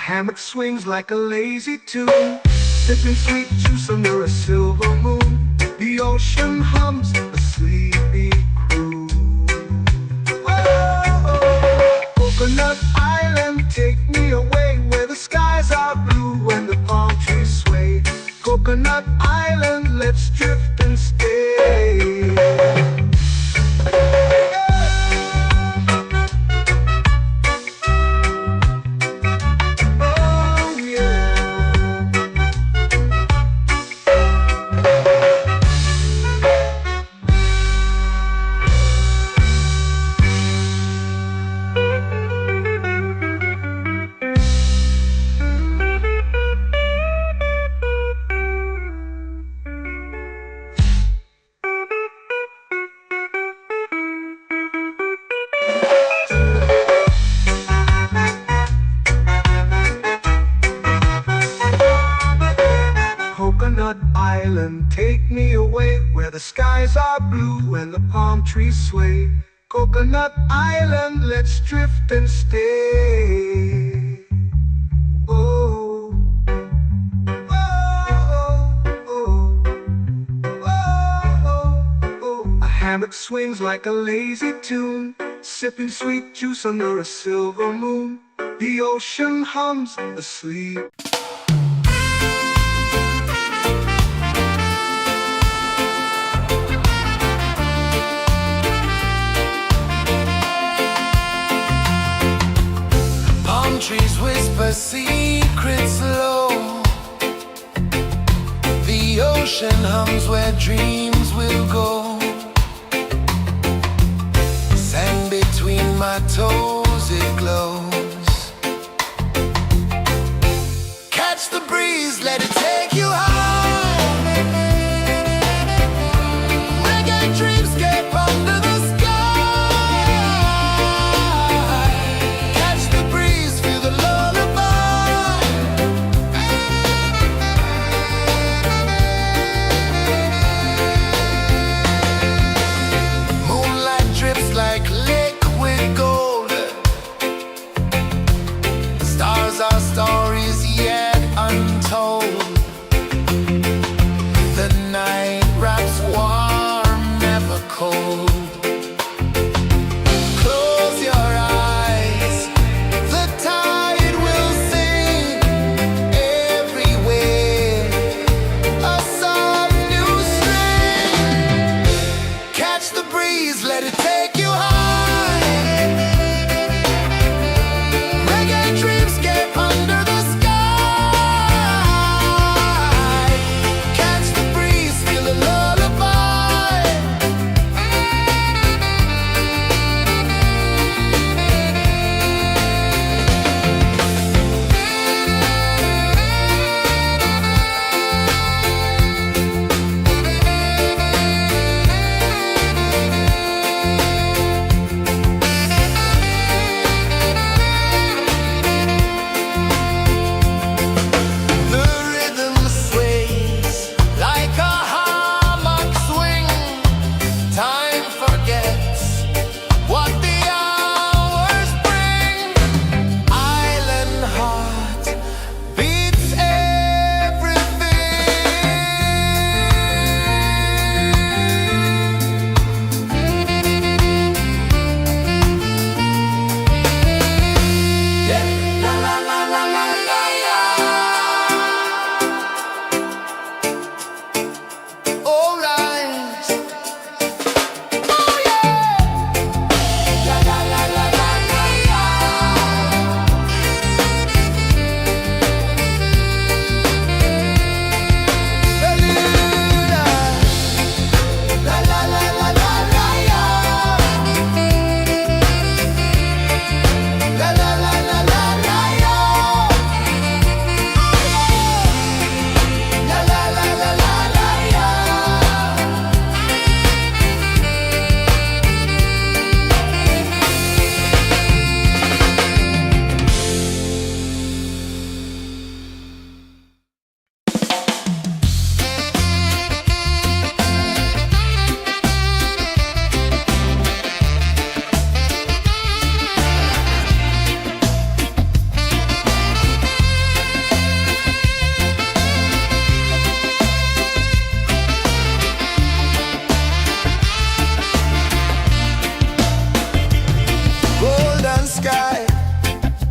Hammock swings like a lazy tune, sipping sweet juice under a silver moon. The ocean hums a sleepy croon. Whoa, Coconut Island, take me away where the skies are blue and the palm trees sway. Coconut Island, let's drift and stay. Coconut Island, take me away where the skies are blue and the palm trees sway. Coconut Island, let's drift and stay. Oh, oh, oh, oh, oh. A hammock swings like a lazy tune, sipping sweet juice under a silver moon. The ocean hums asleep. Trees whisper secrets low. The ocean hums where dreams will go. Sand between my toes, it glows. Catch the breeze, let it take you high. Reggae dreamscape under the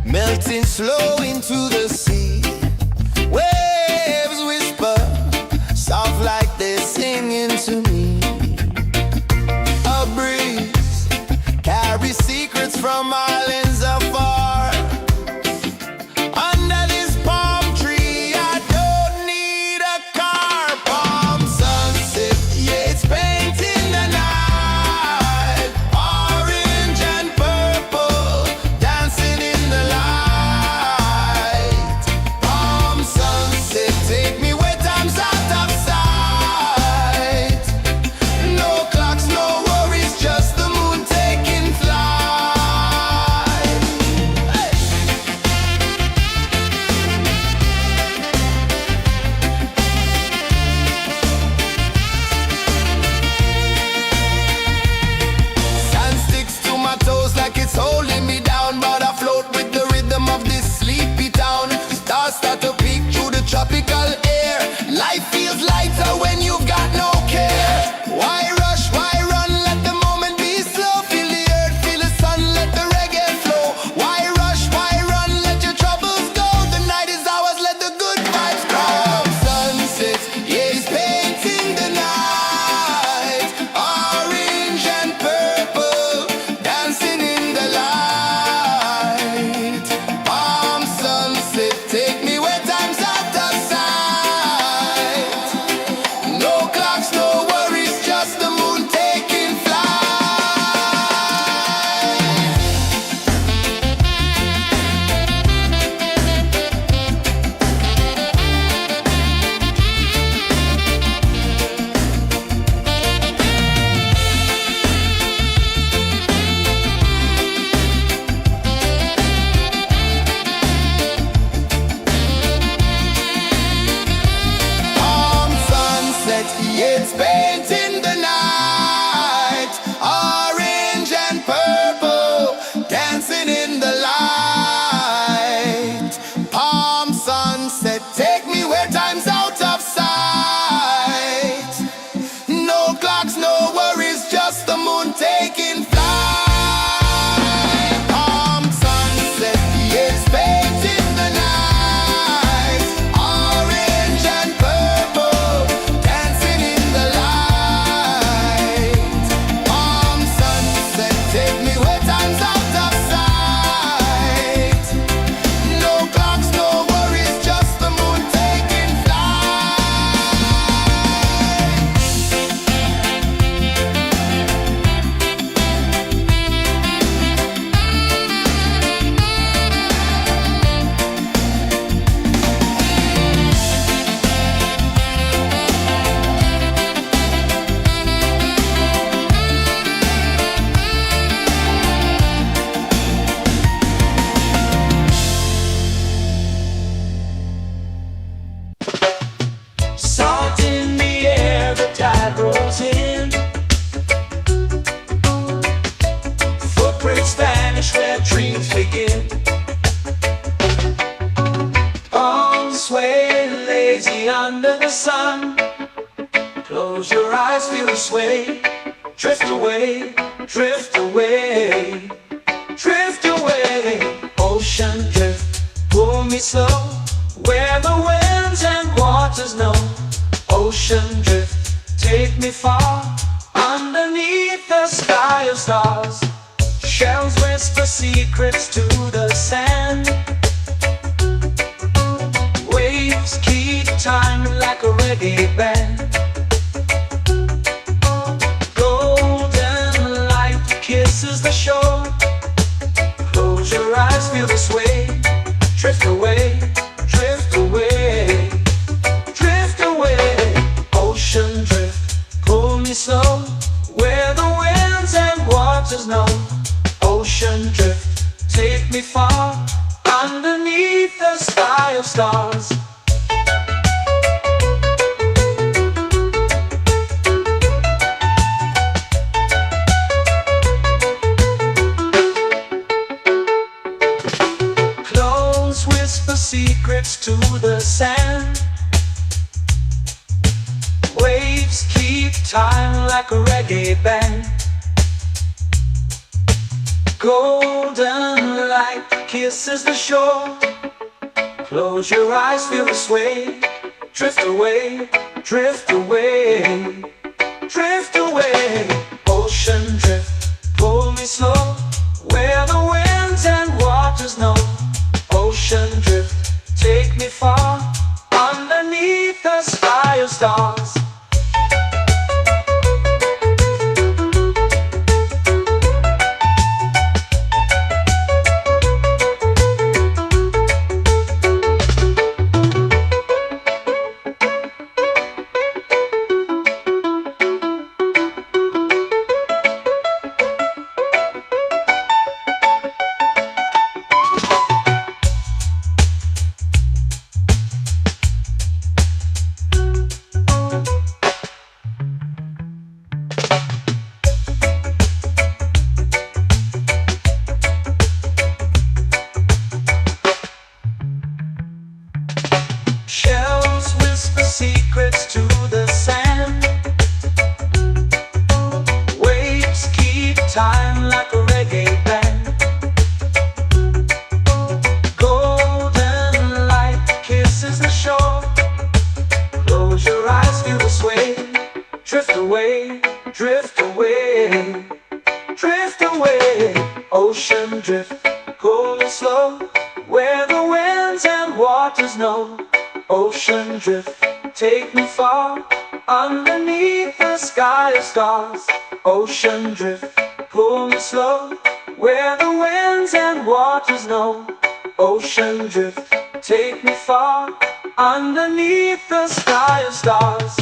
melting slow into the sea. Waves whisper, soft like they're singing to me. A breeze carries secrets from islands afar. Under this palm tree, I don't need a car. Palm sunset, yeah, it's painting the night. Orange and purple, dancing in the light. Palm sunset, take me where time's out of sight. No clocks, no worries, just the moon taking flight. Hey! Sand sticks to my toes like it's holding me down, but I float with the rhythm of this sleepy town. Stars start to peek through the tropical air. Life feels lighter when you've got no care. Why rush, why run, let the moment be slow. Feel the earth, feel the sun, let the reggae flow. Why rush, why run, let your troubles go. The night is ours, let the good vibes come. Sunset, yeah, it's painting the night. Orange and purple, dancing in the light. Palm sunset, take me where time's out of sight. No clocks, no worries, just the moon taking flight. Palm sunset, yeah, it's painting the night. Orange and purple, dancing in the light. Palm sunset, take me where time's out of sight. No clocks, no worries, just the moon taking flight. Palm sunset, yeah, it's painting the night. Orange and purple, dancing in the light. Palm sunset, take me where time's out of sight. No clocks, no worries, just the moon taking flight. Salt in the air, the tide rolls in. Footprints vanish where dreams begin. Arms sway lazy under the sun. Close your eyes, feel the sway. Drift away, drift away, drift away. Ocean drift, pull me slow, where the winds and waters know. Ocean drift, take me far, underneath the sky of stars. Shells whisper secrets to the sand. Waves keep time like a reggae band. Golden light kisses the shore. Close your eyes, feel the sway. Drift away, drift away, drift away. Ocean drift, pull me slow, where the winds and waters know. Ocean drift, take me far, underneath the sky of stars. Close whisper secrets to the sand. Waves keep time like a reggae band. Golden light kisses the shore. Close your eyes, feel the sway. Drift away, drift away, drift away. Ocean drift, pull me slow, where the winds and waters know. Ocean drift, take me far, underneath the sky of stars. Shells whisper secrets to the sand. Waves keep time like a reggae band. Golden light kisses the shore. Close your eyes, feel the sway. Drift away, drift away, drift away. Ocean drift, cool and slow, where the winds and waters know. Ocean drift, take me far, underneath the sky of stars. Ocean drift, pull me slow, where the winds and waters know. Ocean drift, take me far, underneath the sky of stars.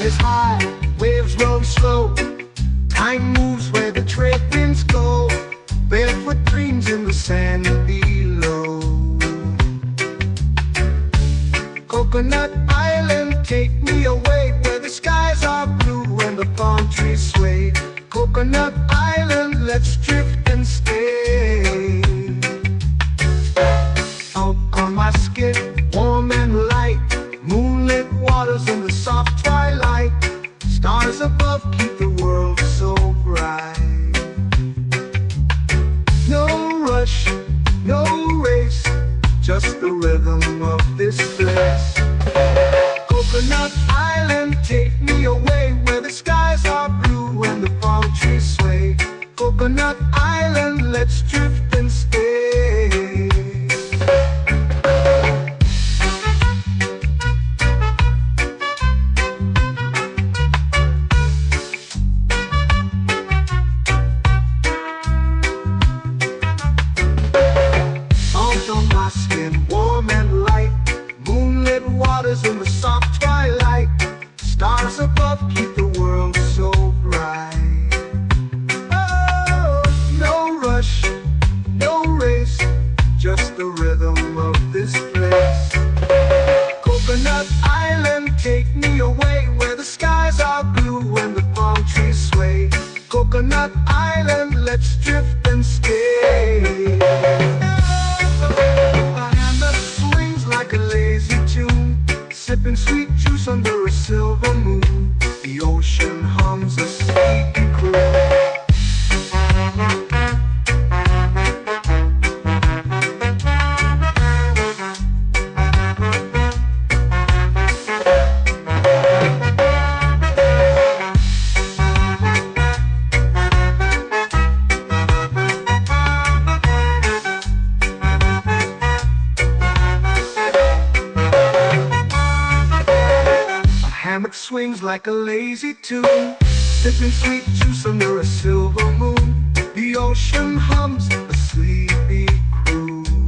Is high, waves roll slow. Time moves where the trade winds go. Barefoot dreams in the sand below. Coconut Island, take me away, where the skies are blue and the palm trees sway. Coconut Island, let's drift and stay. Out on my skin, warm and light, moonlit waters in the soft twilight. Stars above keep the world so bright. No rush, no race, just the rhythm of this place. Coconut Island, take me away, where the skies are blue and the palm trees sway. Coconut Island, let's drift and stay. Warm and light, moonlit waters in the soft twilight. Stars above keep the world so bright. Oh, no rush, no race, just the rhythm of this place. Coconut Island, take me away, where the skies are blue and the palm trees sway. Coconut Island, let's drift and stay. Like a lazy tune, sipping sweet juice under a silver moon. The ocean hums a sleepy croon. Swings like a lazy tune, sipping sweet juice under a silver moon. The ocean hums a sleepy croon.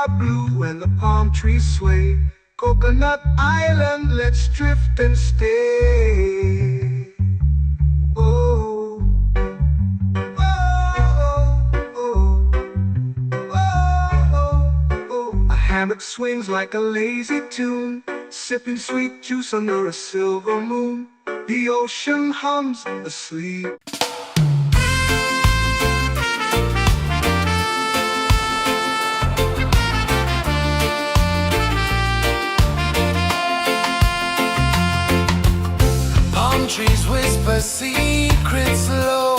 are blue and the palm trees sway. Coconut Island, let's drift and stay. Oh, oh, oh, oh. A hammock swings like a lazy tune, sipping sweet juice under a silver moon. The ocean hums asleep. Palm trees whisper secrets low.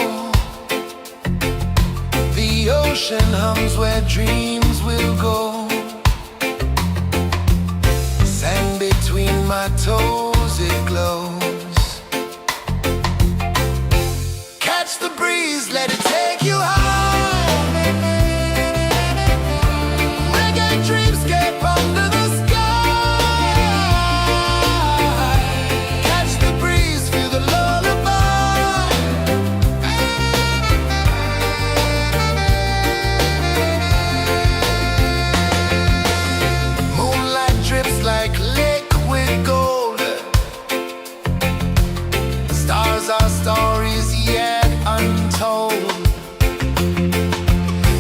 The ocean hums where dreams will go. Sand between my toes, it glows. Catch the breeze, let it take you high. Reggae dreamscape under the sky. Catch the breeze, feel the lullaby. Moonlight drips like liquid gold. Stars are stories yet untold.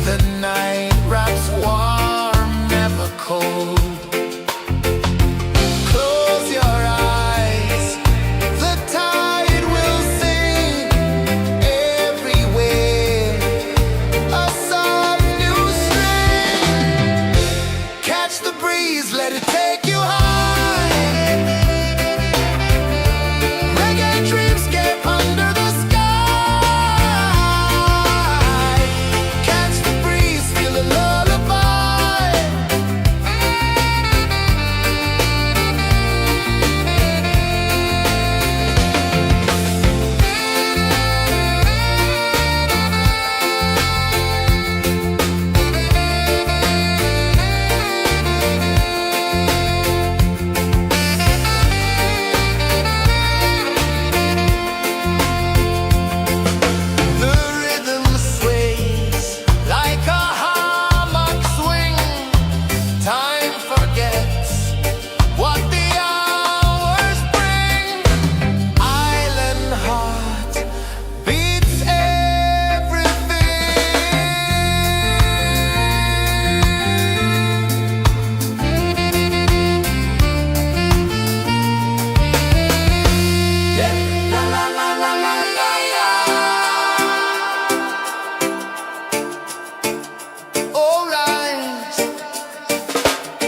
The night wraps warm, never cold. Close your eyes, the tide will sing everywhere. A soft new string. Catch the breeze, let it take you high. Reggae dreamscape under the sky. Catch the breeze, feel a lullaby. The rhythm sways like a hammock swing. Time forgets what the hours bring. Island heart beats everything. La la la la la la la. All right.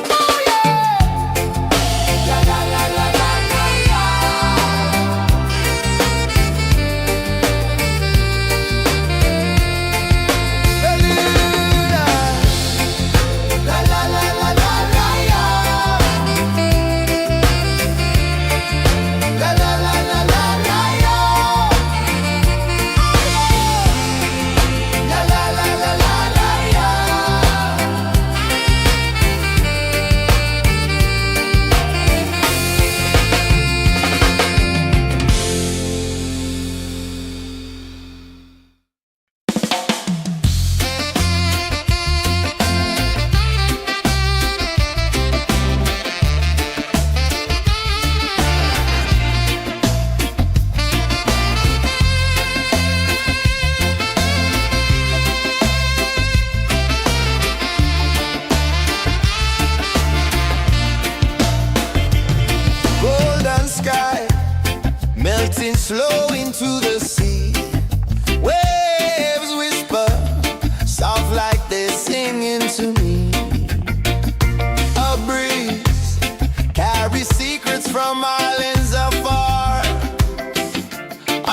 Oh yeah. La la la la la la la. La la la la la la la. La la la la la la la. La la la la la la la. Golden sky melting slow into the sea. Waves whisper soft like they're singing to me. A breeze carries secrets from islands afar.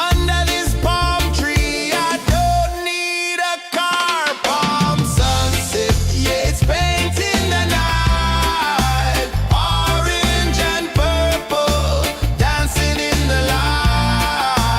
Under this palm tree, I don't need a car. Palm sunset, yeah, it's painting the night. Orange and purple dancing in the light.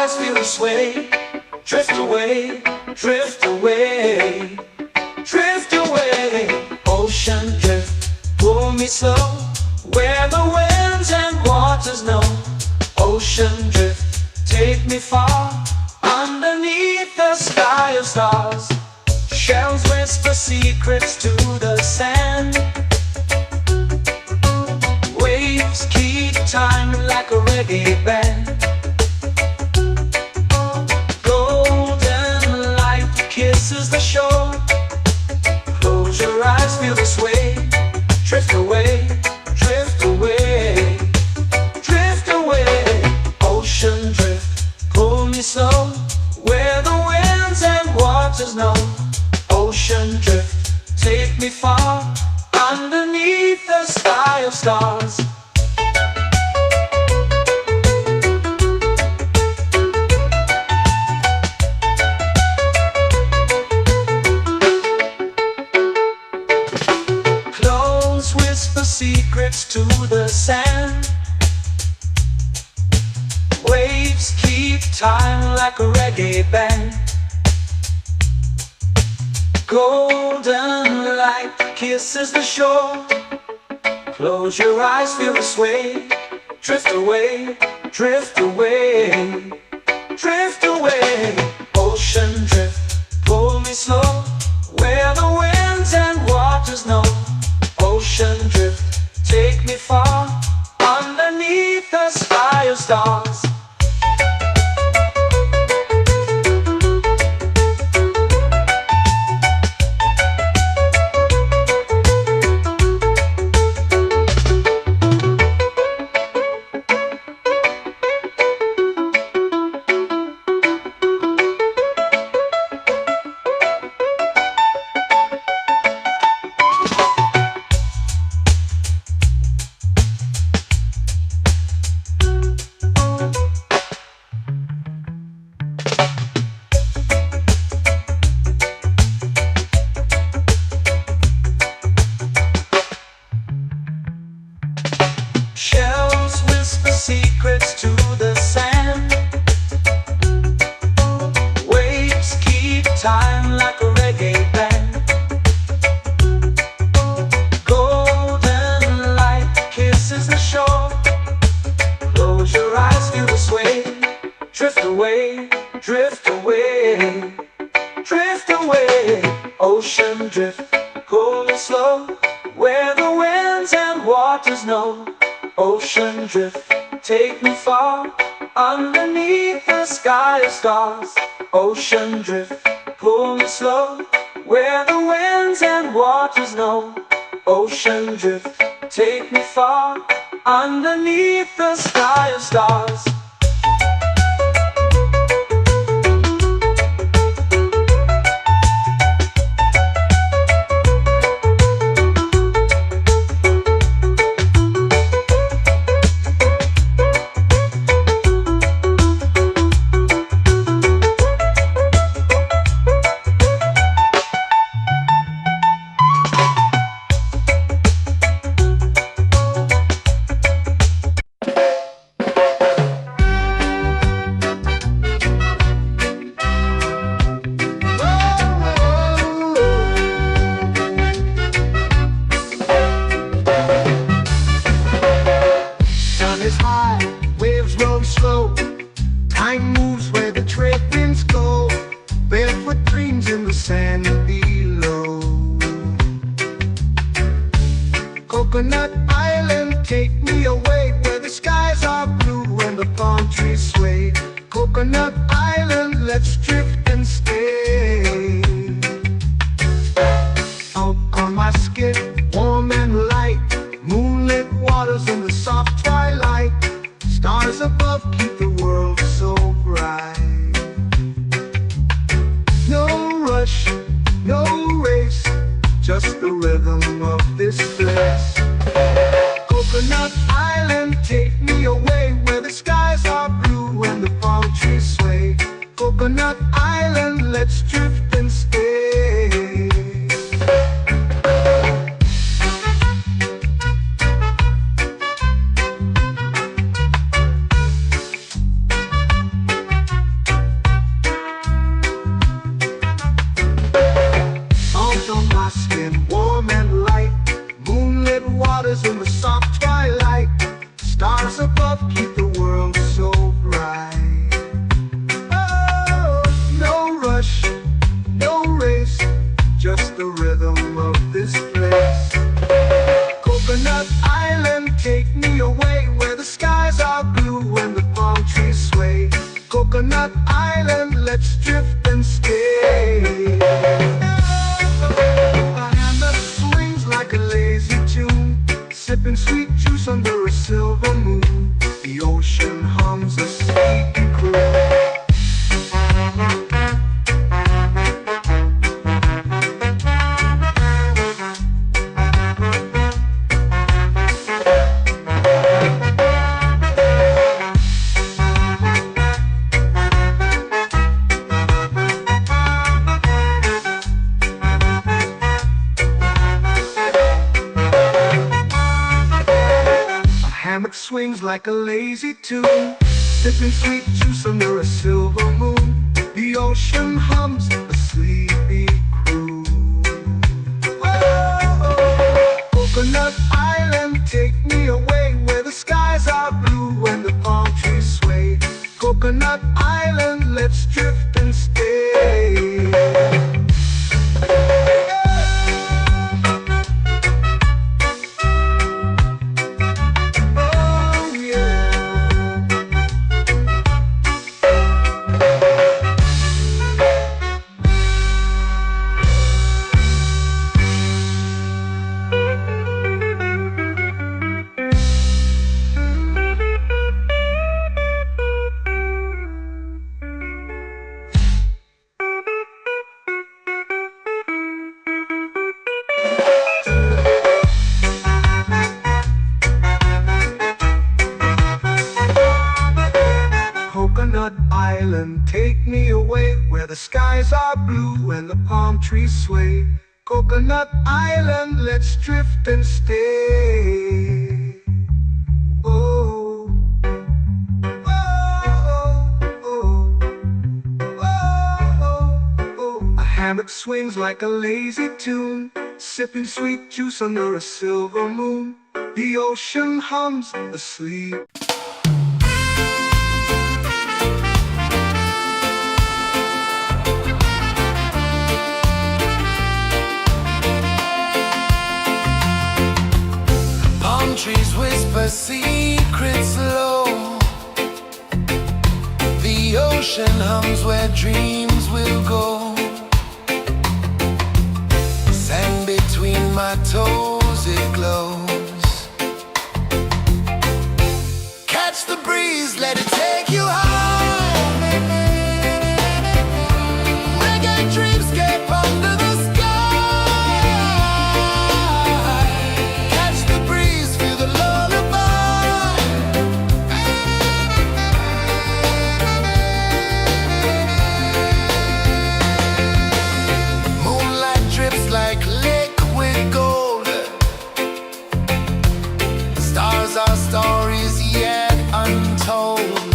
eyes feel the sway. Drift away, drift away, drift away. Ocean drift, pull me slow, where the winds and waters know. Ocean drift, take me far, underneath the sky of stars. Shells whisper secrets to the sand. Waves keep time like a reggae band. Golden light kisses the shore. Close your eyes, feel the sway. Drift away, drift away, drift away. Ocean drift, pull me slow, where the winds and waters know. Ocean drift, take me far, underneath the sky of stars. Clothes whisper secrets to the sand. Waves keep time like a reggae band. Golden light kisses the shore. Close your eyes, feel the sway. Drift away, drift away, drift away. Ocean drift, pull me slow, where the winds and waters know. Ocean drift, take me far, underneath the sky of stars. Shells whisper secrets to the sand. Waves keep time like a reggae band. Golden light kisses the shore. Close your eyes, feel the sway. Drift away, drift away, drift away. Ocean drift, pull me slow, where the winds and waters know. Ocean drift, take me far, underneath the sky of stars. Ocean drift, pull me slow, where the winds and waters know. Ocean drift, take me far, underneath the sky of stars. Time moves where the trade winds go. Barefoot dreams in the sand below. Coconut Island, take me away, where the skies are blue and the palm trees sway. Coconut Island, let's drift and stay. Out on my skin, warm and light, moonlit waters in the soft twilight. Stars above keep the world so bright. No rush, no race, just the rhythm of this place. Coconut Island, take me away, where the skies are blue and the palm trees sway. Coconut Island, let's drift and stay. in warm and light. Moonlit waters in the soft twilight. Stars above keep the world so bright. Oh, no rush, no race, just the rhythm of this place. Coconut Island, take me away where the skies are blue and the palm trees sway. Coconut Island, let's drift and stay. A hand that swings like a lazy tune, sipping sweet juice under a silver moon. The ocean hums a sleepy croon. Hammock swings like a lazy tune, sipping sweet juice under a silver moon. The ocean hums a sleepy croon. Oh, Coconut Island, take me away where the skies are blue and the palm trees sway. Coconut Island, let's drift and stay. Coconut Island, take me away where the skies are blue and the palm trees sway. Coconut Island, let's drift and stay. Oh, oh, oh, oh, oh. A hammock swings like a lazy tune, sipping sweet juice under a silver moon. The ocean hums asleep. Trees whisper secrets low. The ocean hums where dreams will go. Sand between my toes, it glows. Catch the breeze, let it take you high. Reggae dreamscape under the sky. Our stories yet untold.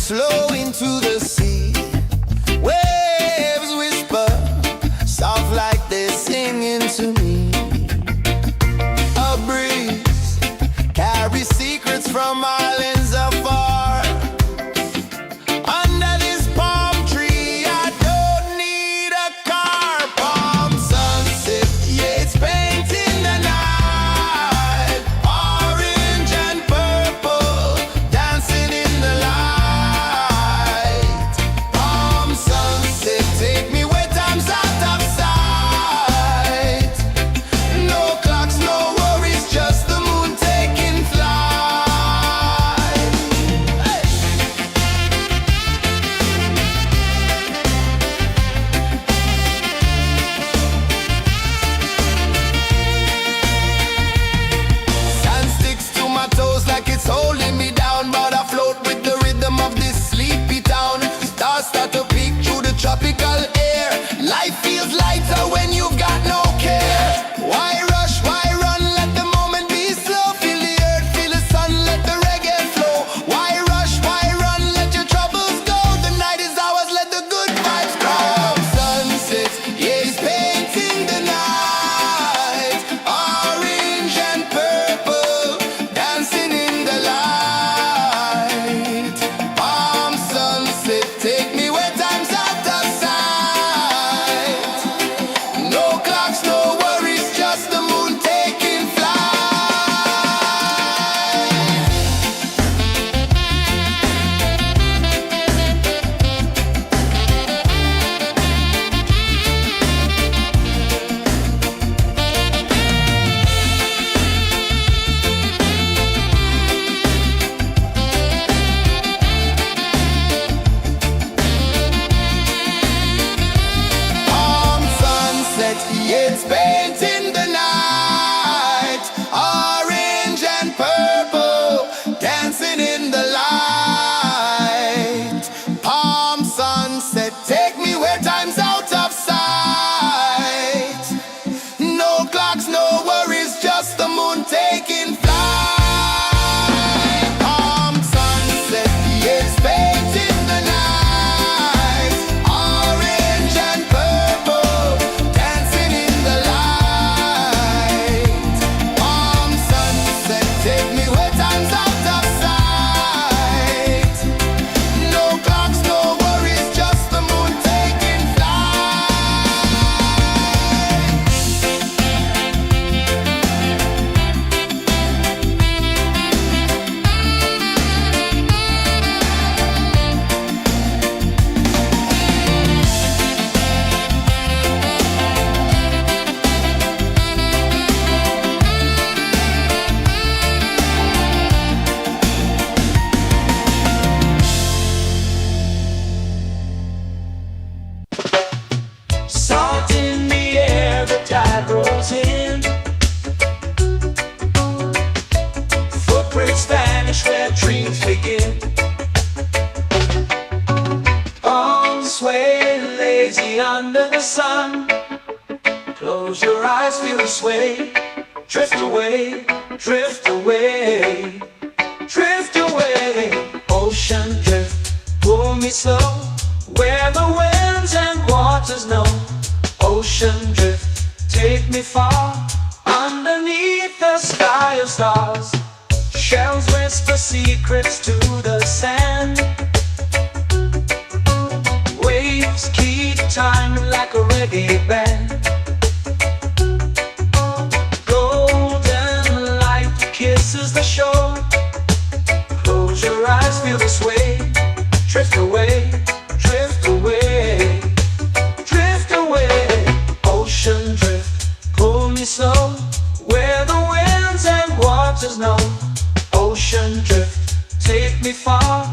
slow into the sea. Waves whisper, soft like they're singing to me. A breeze carries secrets from islands afar. Under this palm tree, I don't need a car. Palm sunset, yeah, it's painting the night. Orange and purple, dancing in the light. Palm sunset, take me where time's out of sight. No clocks, no worries, just the moon taking flight. Hey. Sand sticks to my toes like it's holding me down, but I float with the rhythm of this sleepy town. Stars start to peek through the tropical air. Life feels lighter when you've got no care. Why rush, why run, let the moment be slow. Feel the earth, feel the sun, let the reggae flow. Why rush, why run, let your troubles go. The night is ours, let the good vibes grow. Sunset, yeah, it's painting the night. Orange and purple, dancing in the light. Palm sunset, take me where time's out of sight. No clocks, no worries, just the moon taking flight. Palm sunset, yeah, it's painting the night. Orange and purple, dancing in the light. Palm sunset, take me where time's out of sight. No clocks, no worries, just the moon taking flight. Palm sunset, yeah, it's painting the night. Orange and purple, dancing in the light. Palm sunset, take me where time's out of sight. No clocks, no worries, just the moon taking flight. Salt in the air, the tide rolls in. Footprints vanish where dreams begin. Arms sway lazy under the sun. Close your eyes, feel the sway. Drift away, drift away, drift away. Ocean drift, pull me slow, where the winds and waters know. Ocean drift, take me far, underneath the sky of stars. Shells whisper secrets to the sand. Waves keep time like a reggae band. Golden light kisses the shore. Close your eyes, feel the sway. Drift away, drift away, drift away. Ocean drift, pull me slow, where the winds and waters know. Ocean drift, take me far,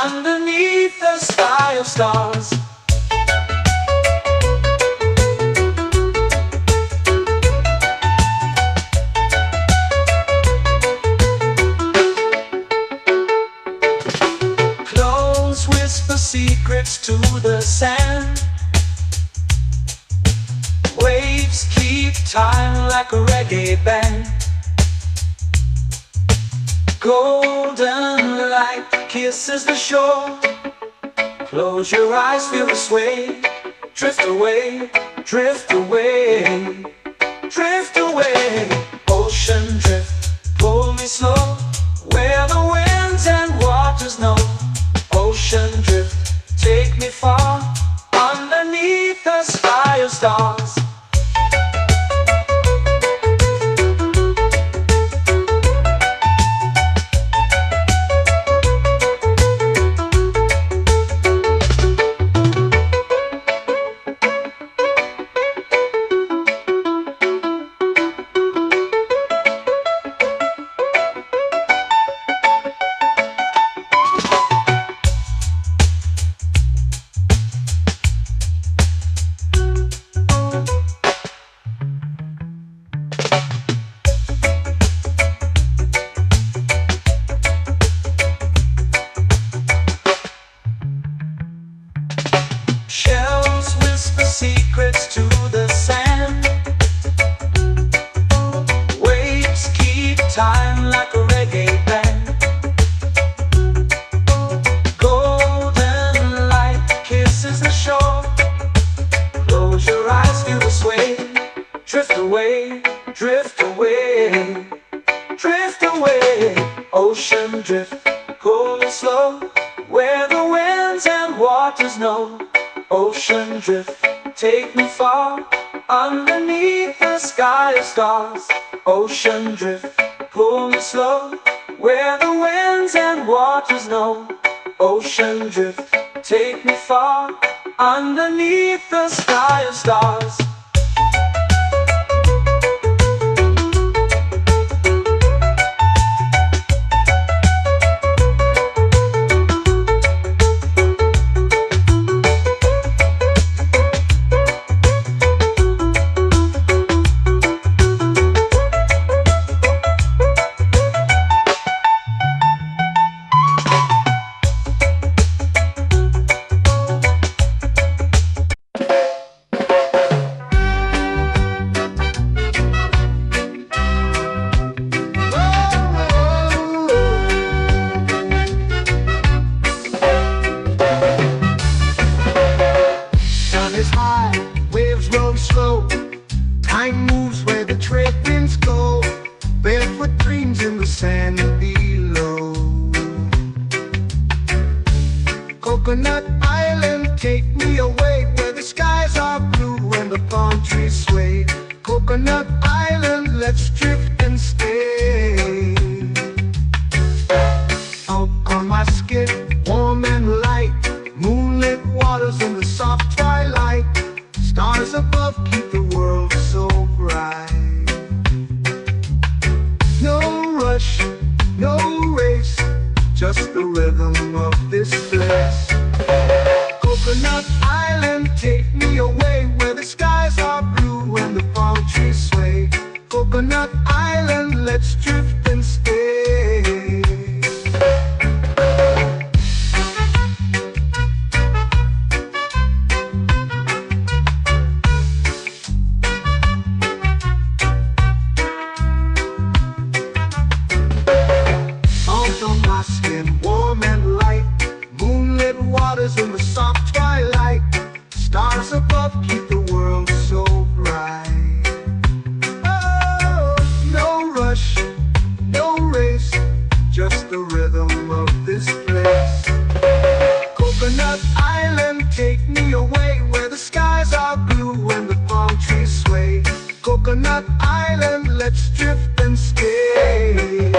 underneath the sky of stars. Close whisper secrets to the sand. Waves keep time like a reggae band. Golden light kisses the shore. Close your eyes, feel the sway. Drift away, drift away, drift away. Ocean drift, pull me slow, where the winds and waters know. Ocean drift, take me far, underneath the sky of stars. Shells whisper secrets to the sand. Waves keep time like a reggae band. Golden light kisses the shore. Close your eyes, feel the sway. Drift away, drift away, drift away. Ocean drift, cool and slow, where the winds and waters know. Ocean drift, take me far, underneath the sky of stars. Ocean drift, pull me slow, where the winds and waters know. Ocean drift, take me far, underneath the sky of stars. Time moves where the trade winds go. Barefoot dreams in the sand below. Coconut Island, take me away, where the skies are blue and the palm trees sway. Coconut Island, let's drift and stay. Out on my skin, warm and light, moonlit waters in the soft twilight. Stars above keep the world so bright. No rush, no race, just the rhythm of this place. Coconut Island, take me away, where the skies are blue and the palm trees sway. Coconut Island, let's drift and stay. Warm and light, moonlit waters in the soft twilight. Stars above keep the world so bright. Oh, no rush, no race, just the rhythm of this place. Coconut Island, take me away, where the skies are blue and the palm trees sway. Coconut Island, let's drift and stay.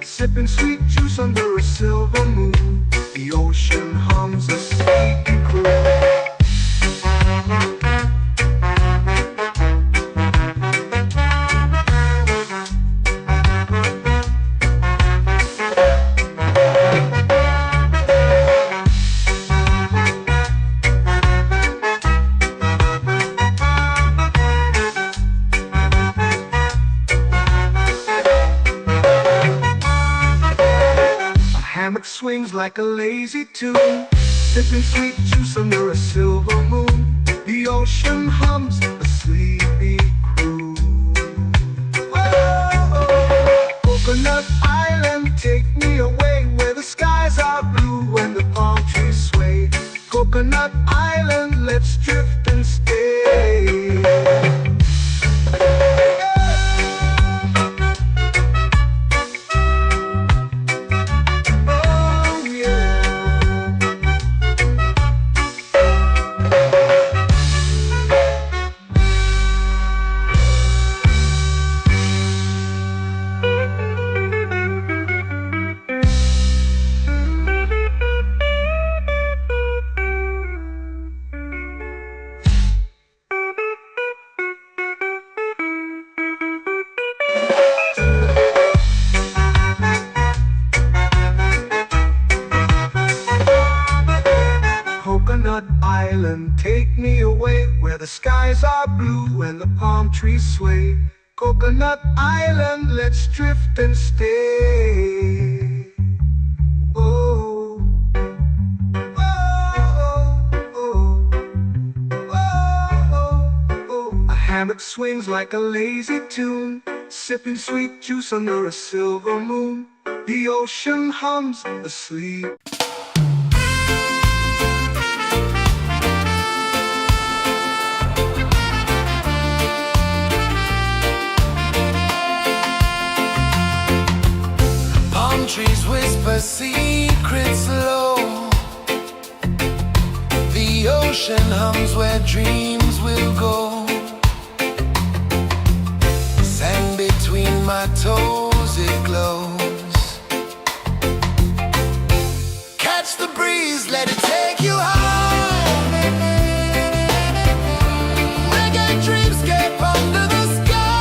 Sipping sweet juice under a silver moon. The ocean hums a sleepy croon. Hammock swings like a lazy tune, sipping sweet juice under a silver moon. The ocean hums a sleepy croon. Whoa. skies are blue and the palm trees sway. Coconut Island, let's drift and stay. Oh, oh, oh, oh, oh. A hammock swings like a lazy tune, sipping sweet juice under a silver moon. The ocean hums asleep. Palm trees whisper secrets low. The ocean hums where dreams will go. Sand between my toes, it glows. Catch the breeze, let it take you high. Reggae dreamscape under the sky.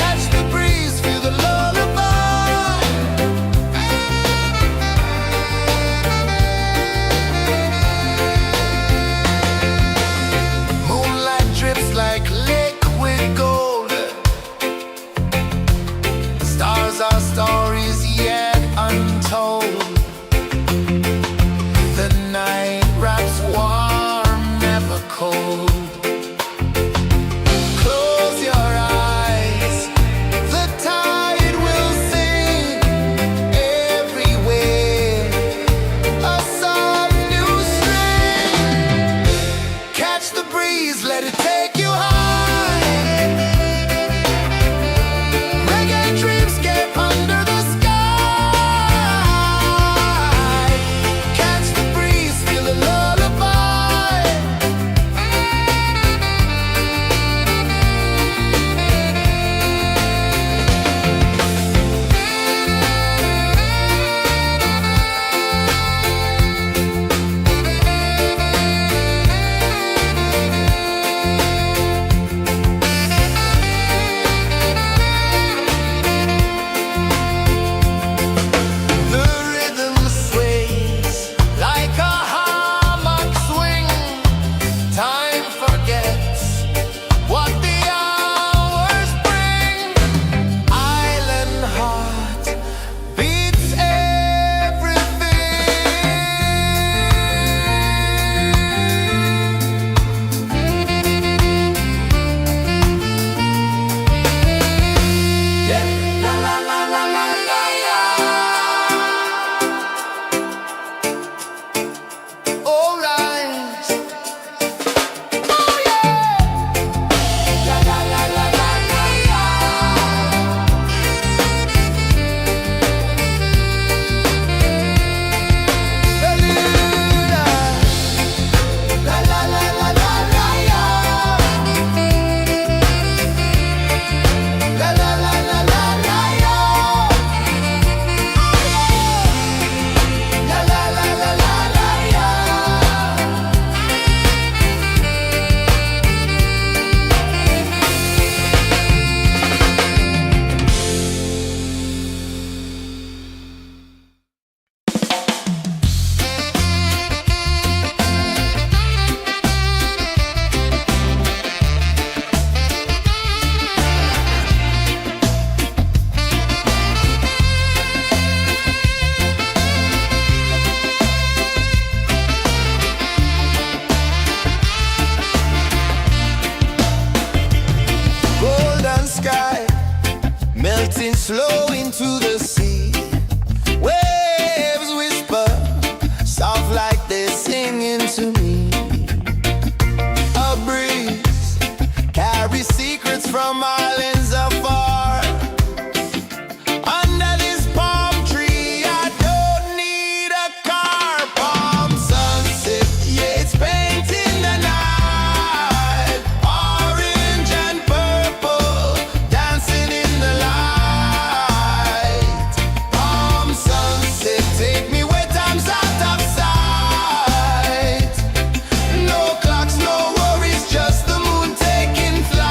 Catch the breeze, feel the lullaby. Moonlight drips like liquid gold. Stars are stories yet untold. The night wraps warm, never cold. Close your eyes, the tide will sing everywhere. A soft new string. Catch the breeze, let it take you high. Reggae dreamscape under the sky. Catch the breeze, feel the lullaby. The rhythm sways like a hammock swing. Time forgets what the hours bring. Island heart beats everything. Yeah. La la la la la la la. All right. Oh yeah. La la la la la la la. La la la la la la la. La la la la la la la. La la la la la la la. Golden sky melting slow into the sea. Waves whisper soft like they're singing to me. A breeze carries secrets from islands afar. Under this palm tree, I don't need a car. Palm sunset, yeah, it's painting the night. Orange and purple, dancing in the light. Palm sunset, take me where time's out of sight. No clocks, no worries, just the moon taking flight.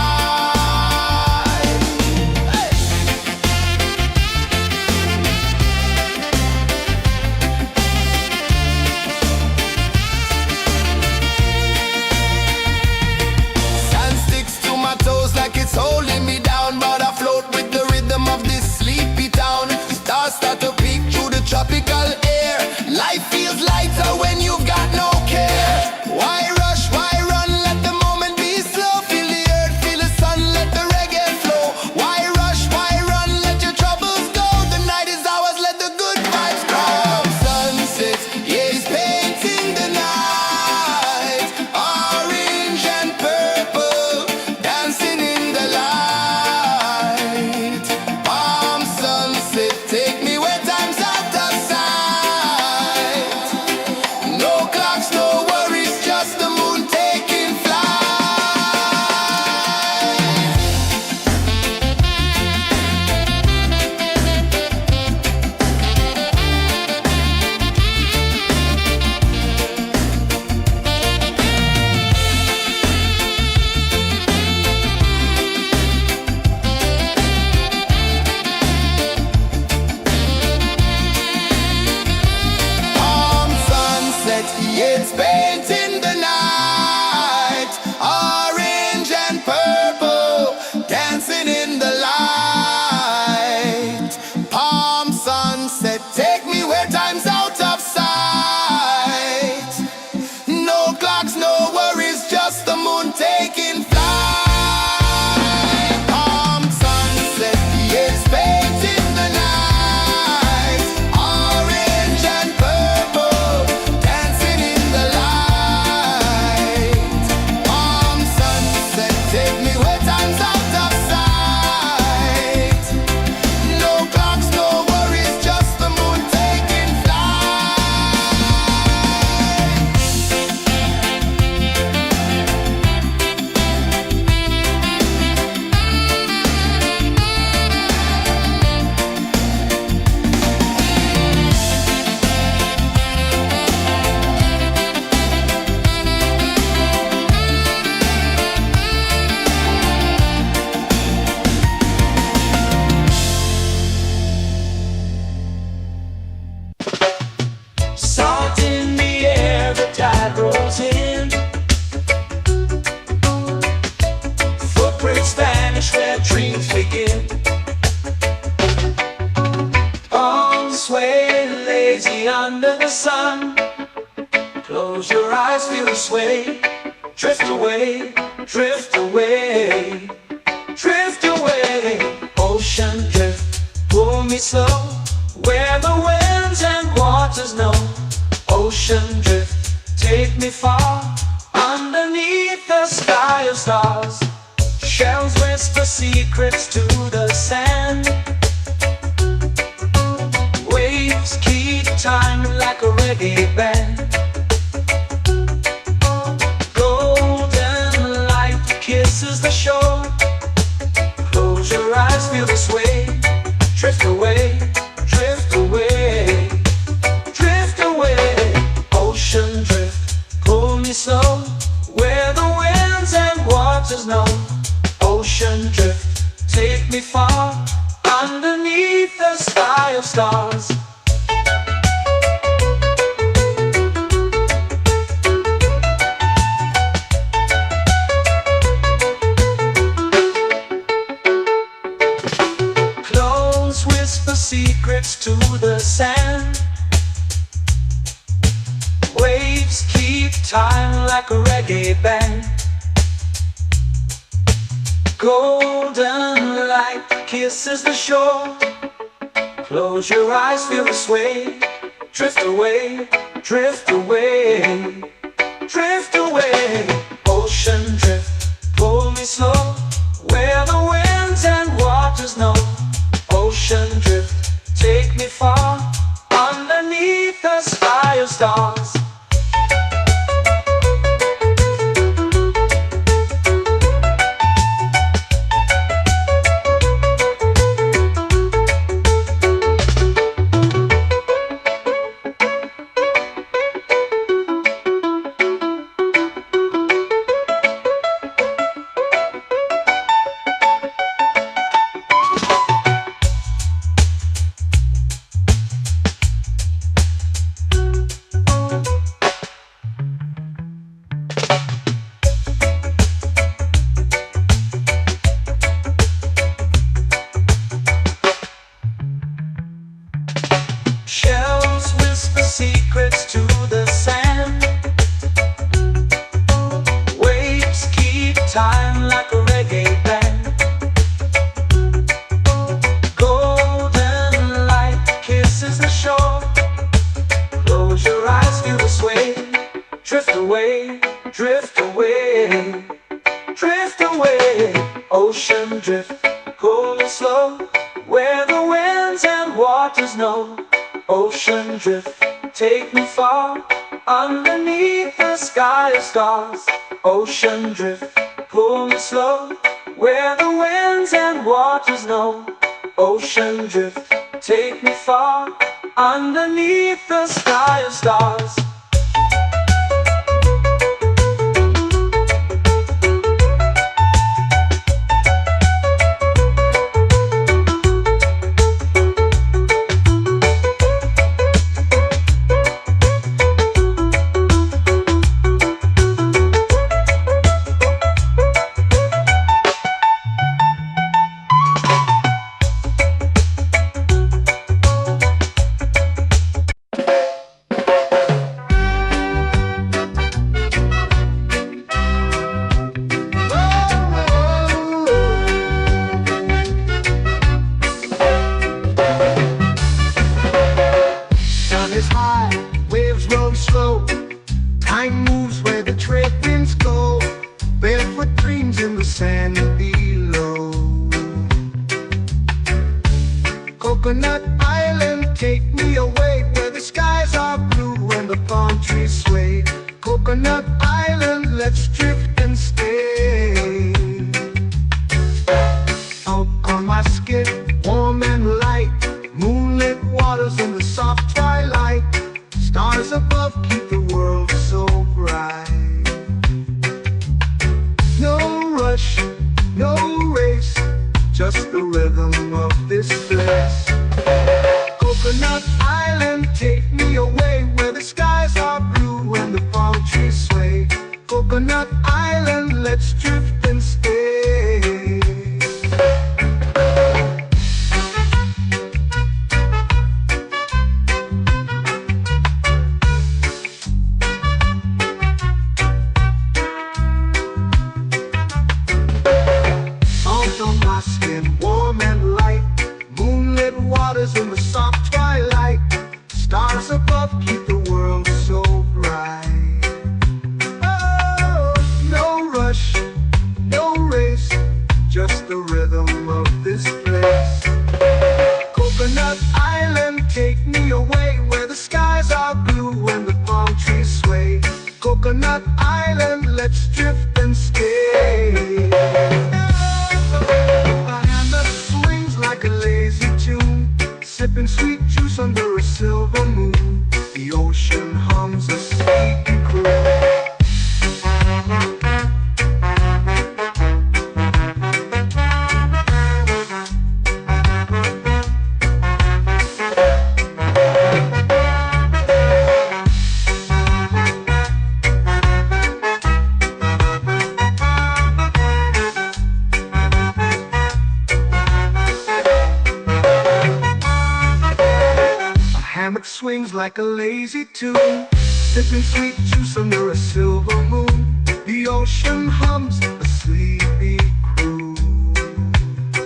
me wet and out of sight. No clocks, no worries, just the moon taking flight. Salt in the air, the tide rolls in. Footprints vanish where dreams begin. Arms sway lazy under the sun. Close your eyes, feel the sway. Drift away, drift away, drift away. Ocean drift, pull me slow, where the winds and waters know. Ocean drift, take me far, underneath the sky of stars. Shells whisper secrets to the sand. Waves keep time like a reggae band. Golden light kisses the shore. Close your eyes, feel the sway. Drift away, drift away, drift away. Ocean drift, pull me slow, where the winds and waters know. Ocean drift, take me far, underneath the sky of stars. Close whisper secrets to the sand. Waves keep time like a reggae band. Golden light kisses the shore. Close your eyes, feel the sway. Drift away, drift away, drift away. Ocean drift, pull me slow, where the winds and waters know. Ocean drift, take me far, underneath the sky of stars. Shells whisper secrets to the sand. Waves keep time like a reggae band. Golden light kisses the shore. Close your eyes, feel the sway. Drift away, drift away, drift away. Ocean drift, pull me slow, where the winds and waters know. Ocean drift, take me far, underneath the sky of stars. Ocean drift, pull me slow, where the winds and waters know. Ocean drift, take me far, underneath the sky of stars. and below. Coconut Island, take me away where the skies are blue and the palm trees sway. Coconut Island, let's drift and stay. Out on my skin, warm and light, moonlit waters in the soft twilight. Stars above keep the world so bright. No rush, no race, just the rhythm of this place. Coconut Island, take me away where the skies are blue and the palm trees sway. Coconut Island, let's drift and stay. Out on my skin, warm and light, moonlit waters in the soft twilight. Stars above keep the world so bright. Oh, no rush, no race, just the rhythm of this place. Coconut Island, take me away where the skies are blue and the palm trees sway. Coconut Island, let's drift and stay. A hand that swings like a lazy tune, sipping sweet juice under a silver moon. The ocean hums a sleepy croon. Hammock swings like a lazy tune, sipping sweet juice under a silver moon. The ocean hums a sleepy croon.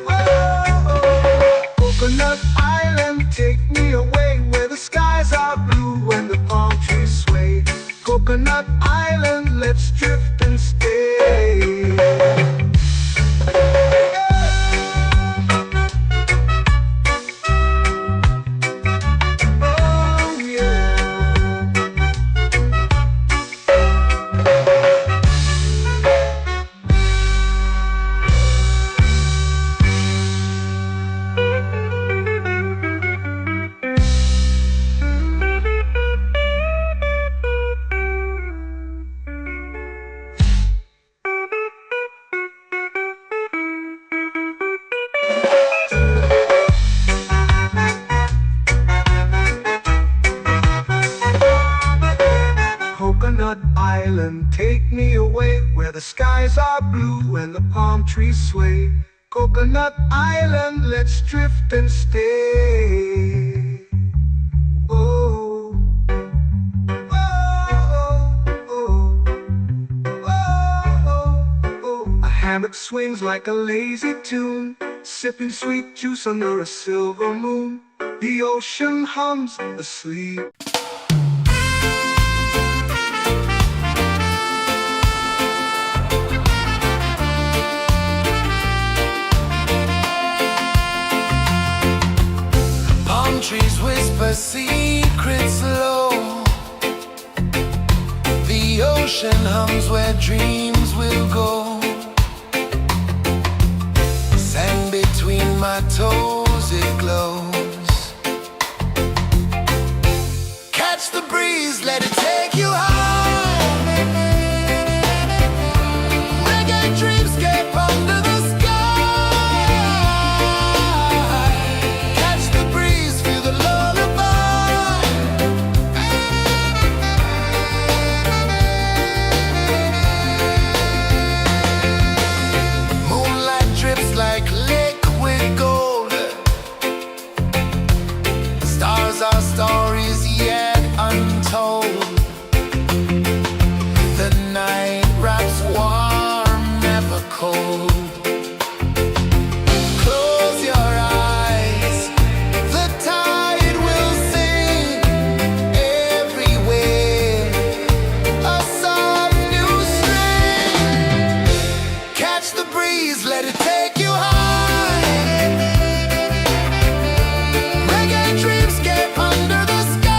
Oh, Coconut Island, take me away where the skies are blue and the palm trees sway. Coconut Island, let's drift and stay. Coconut Island, take me away where the skies are blue and the palm trees sway. Coconut Island, let's drift and stay. Oh, oh, oh, oh, oh. A hammock swings like a lazy tune, sipping sweet juice under a silver moon. The ocean hums asleep. Trees whisper secrets low. The ocean hums where dreams will go. Sand between my toes, it glows. Catch the breeze, let it take you high. Reggae dreamscape under the sky. Catch the breeze, feel the lullaby. Moonlight drips like liquid gold. Stars are stories yet untold. The night wraps warm, never cold. Close your eyes, the tide will sing everywhere. A soft new string. Catch the breeze. let it take you high. Reggae dreamscape under the sky.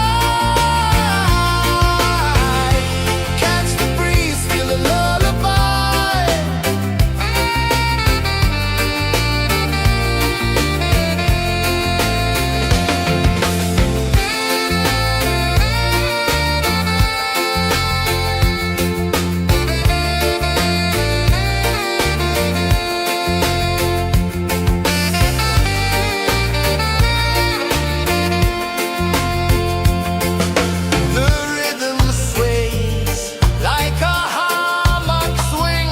Catch the breeze, feel a lullaby. The rhythm sways like a hammock swing.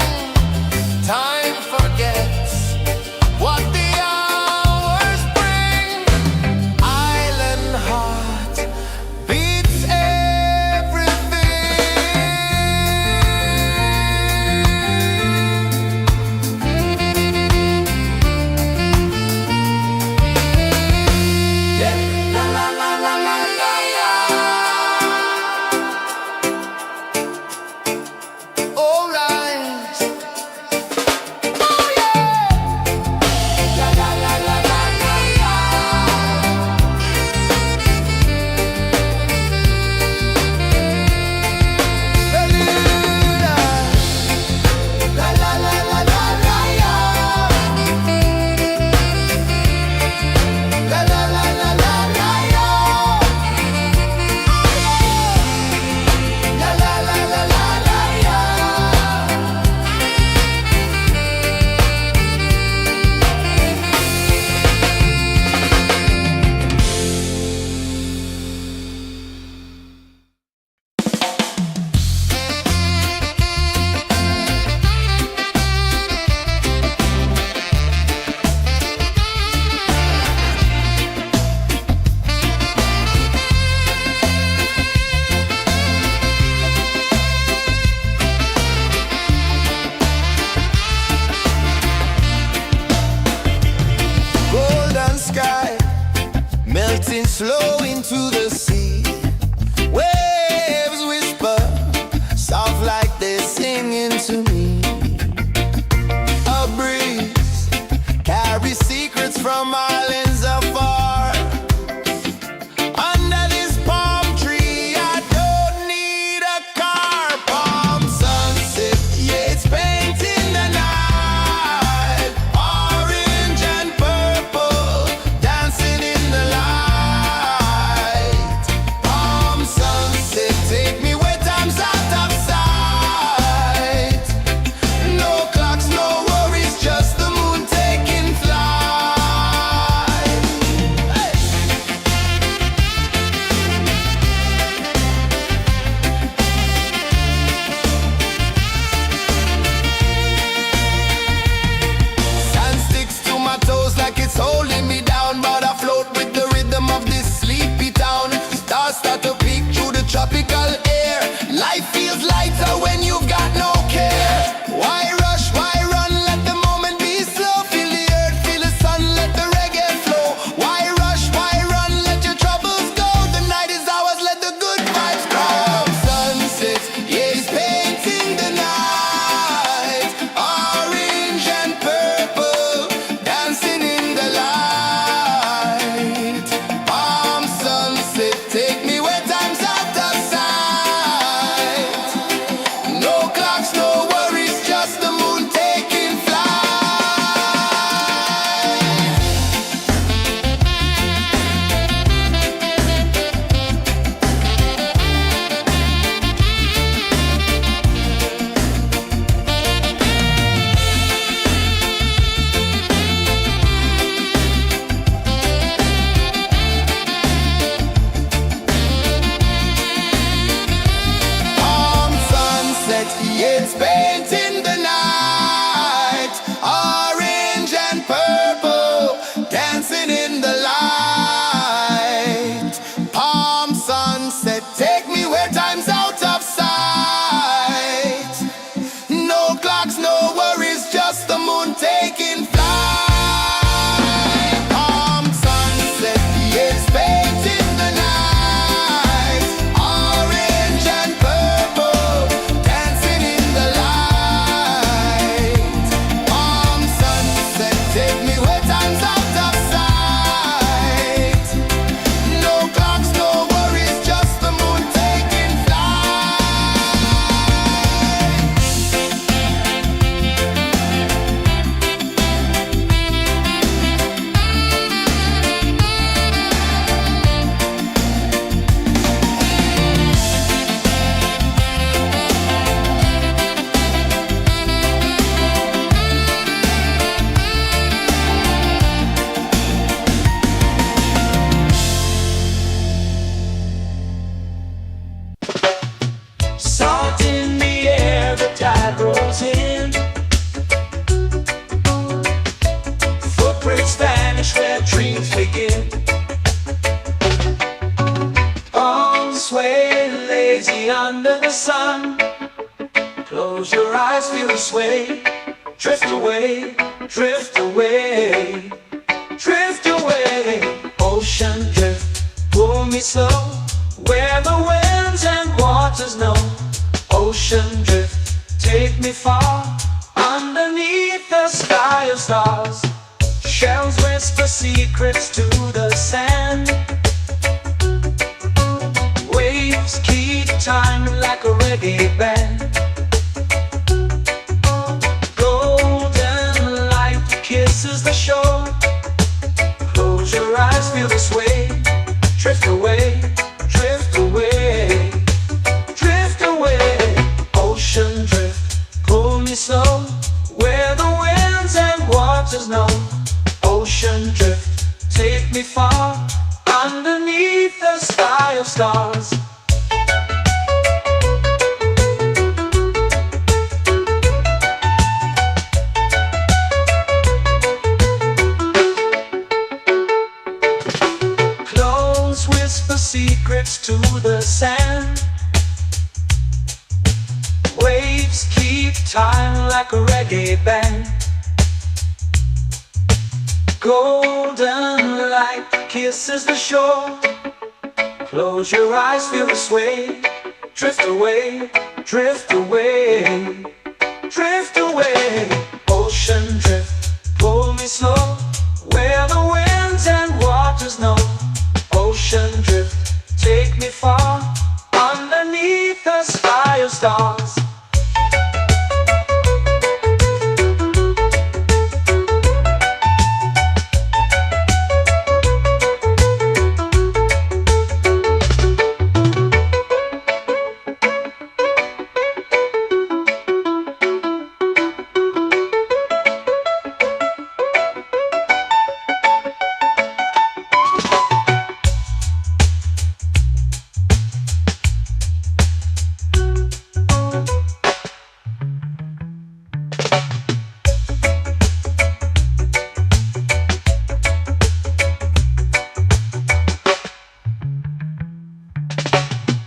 Time forgets what the hours bring. Island heart beats everything. Yeah. La la la la la la la. All right. Oh yeah. La la la la la la la. Bermuda. La la la la la la la. La la la la la la la. La la la la la la la. Golden sky melting slow into the sea. Waves whisper soft like they're singing to me. A breeze carries secrets from islands afar. Under this palm tree, I don't need a car. Palm sunset, yeah, it's painting the night. Orange and purple, dancing in the light. dreams begin. Arms sway lazy under the sun. Close your eyes, feel the sway. Drift away, drift away, drift away. Ocean drift, pull me slow, where the winds and waters know. Ocean drift, take me far, underneath the sky of stars. Shells whisper secrets to the sand. Waves keep time like a reggae band. Golden light kisses the shore. Close your eyes, feel the sway. Drift away, drift away, drift away. Ocean drift, pull me slow, where the winds and waters know. Ocean drift, take me far, underneath the sky of stars. Close whisper secrets to the sand. Waves keep time like a reggae band. Golden light kisses the shore. Close your eyes, feel the sway. Drift away, drift away, drift away. Ocean drift, pull me slow, where the winds and waters know. Ocean drift, take me far, underneath the sky of stars.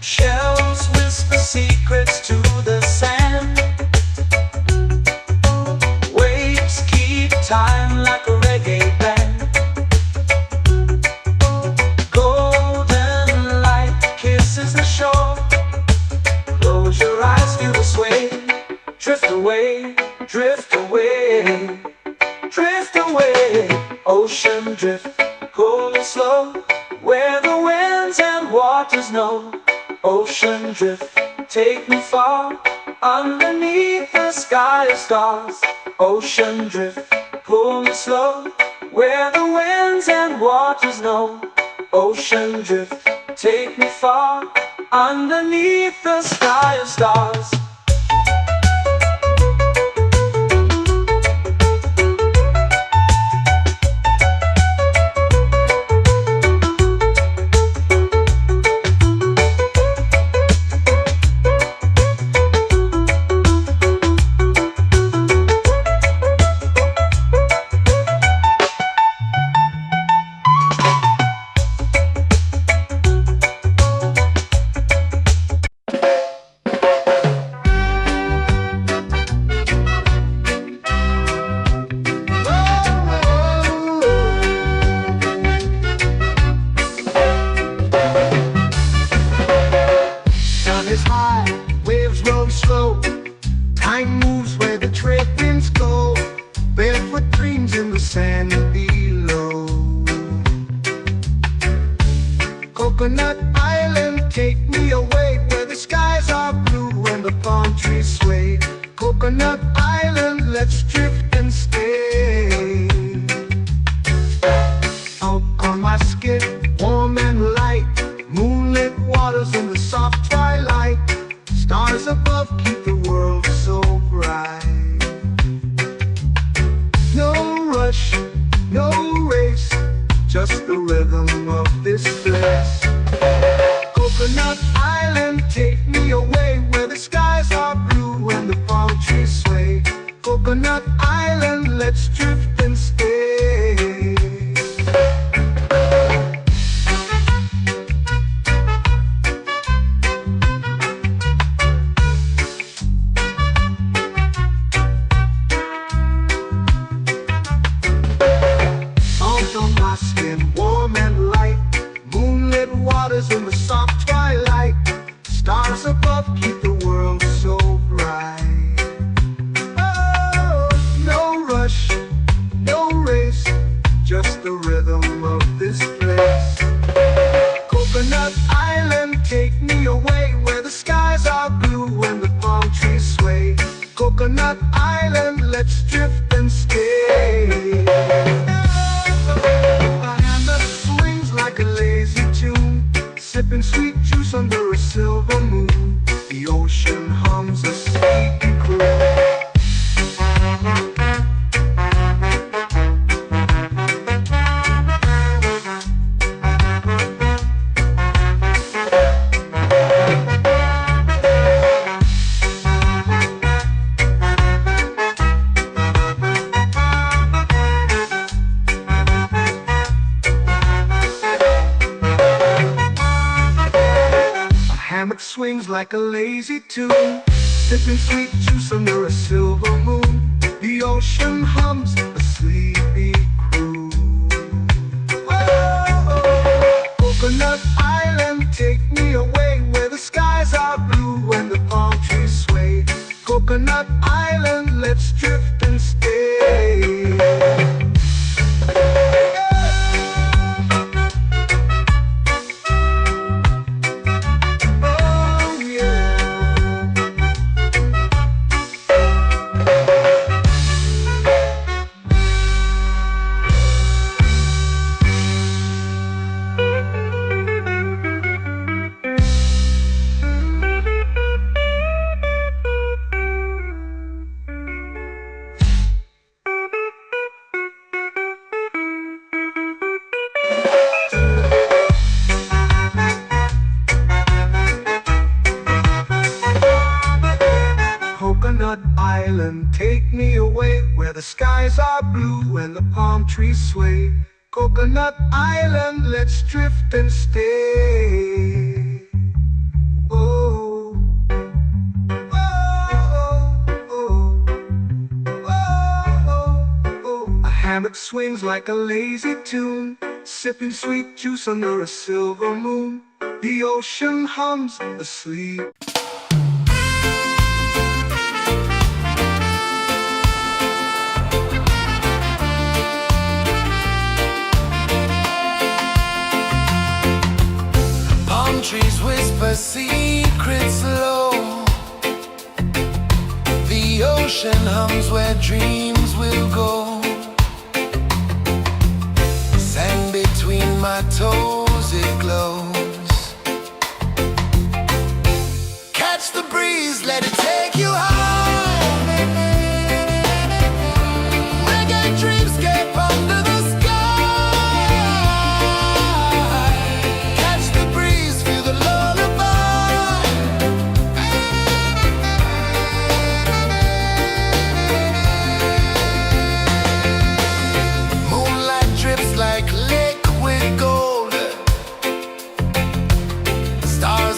Shells whisper secrets to the sand. Waves keep time like a reggae band. Golden light kisses the shore. Close your eyes, feel the sway. Drift away, drift away, drift away. Ocean drift, pull me slow, where the winds and waters know. Ocean drift, take me far, underneath the sky of stars. Ocean drift, pull me slow, where the winds and waters know. Ocean drift, take me far, underneath the sky of stars. Is high, waves roll slow. Time moves where the trade winds go. Barefoot dreams in the sand below. Coconut Island, take me away, where the skies are blue and the palm trees sway. Coconut Island, let's drift and stay. Out on my skin, warm and light, moonlit waters in the soft twilight. Stars above keep the world so bright. No rush, no race, just the rhythm of this place. Coconut Island, take me away, where the skies are blue and the palm trees sway. Coconut Island, let's drift and stay. swings like a lazy tune, sipping sweet juice under a silver moon. The ocean hums a sleepy croon. Whoa, Coconut Island, take me away where the skies are blue and the palm trees sway. Coconut Island, let's drift and stay. Coconut Island, take me away where the skies are blue and the palm trees sway. Coconut Island, let's drift and stay. Oh, oh, oh, oh, oh. A hammock swings like a lazy tune, sipping sweet juice under a silver moon. The ocean hums asleep. Trees whisper secrets low. The ocean hums where dreams will go. Sand between my toes, it glows. Catch the breeze, let it take you high. Reggae dreamscape under the sky.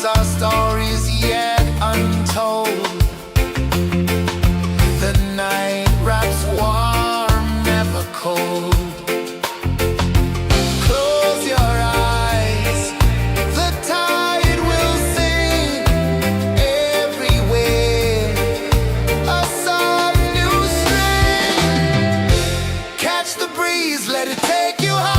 Our stories yet untold. The night wraps warm, never cold. Close your eyes, the tide will sing everywhere. A soft new string. Catch the breeze, let it take you high.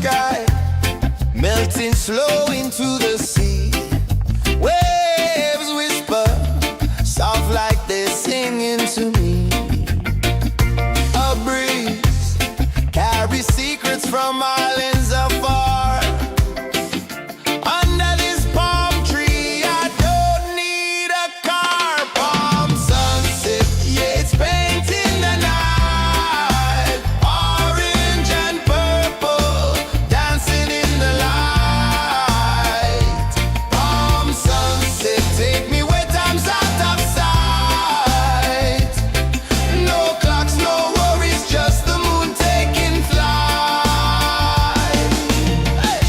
sky, melting slow into the sea. Waves whisper, soft like they're singing to me. A breeze carries secrets from islands afar. Under this palm tree, I don't need a car. Palm sunset, yeah, it's painting the night. Orange and purple, dancing in the light. Palm sunset, take me where time's out of sight. No clocks, no worries, just the moon taking flight. Hey!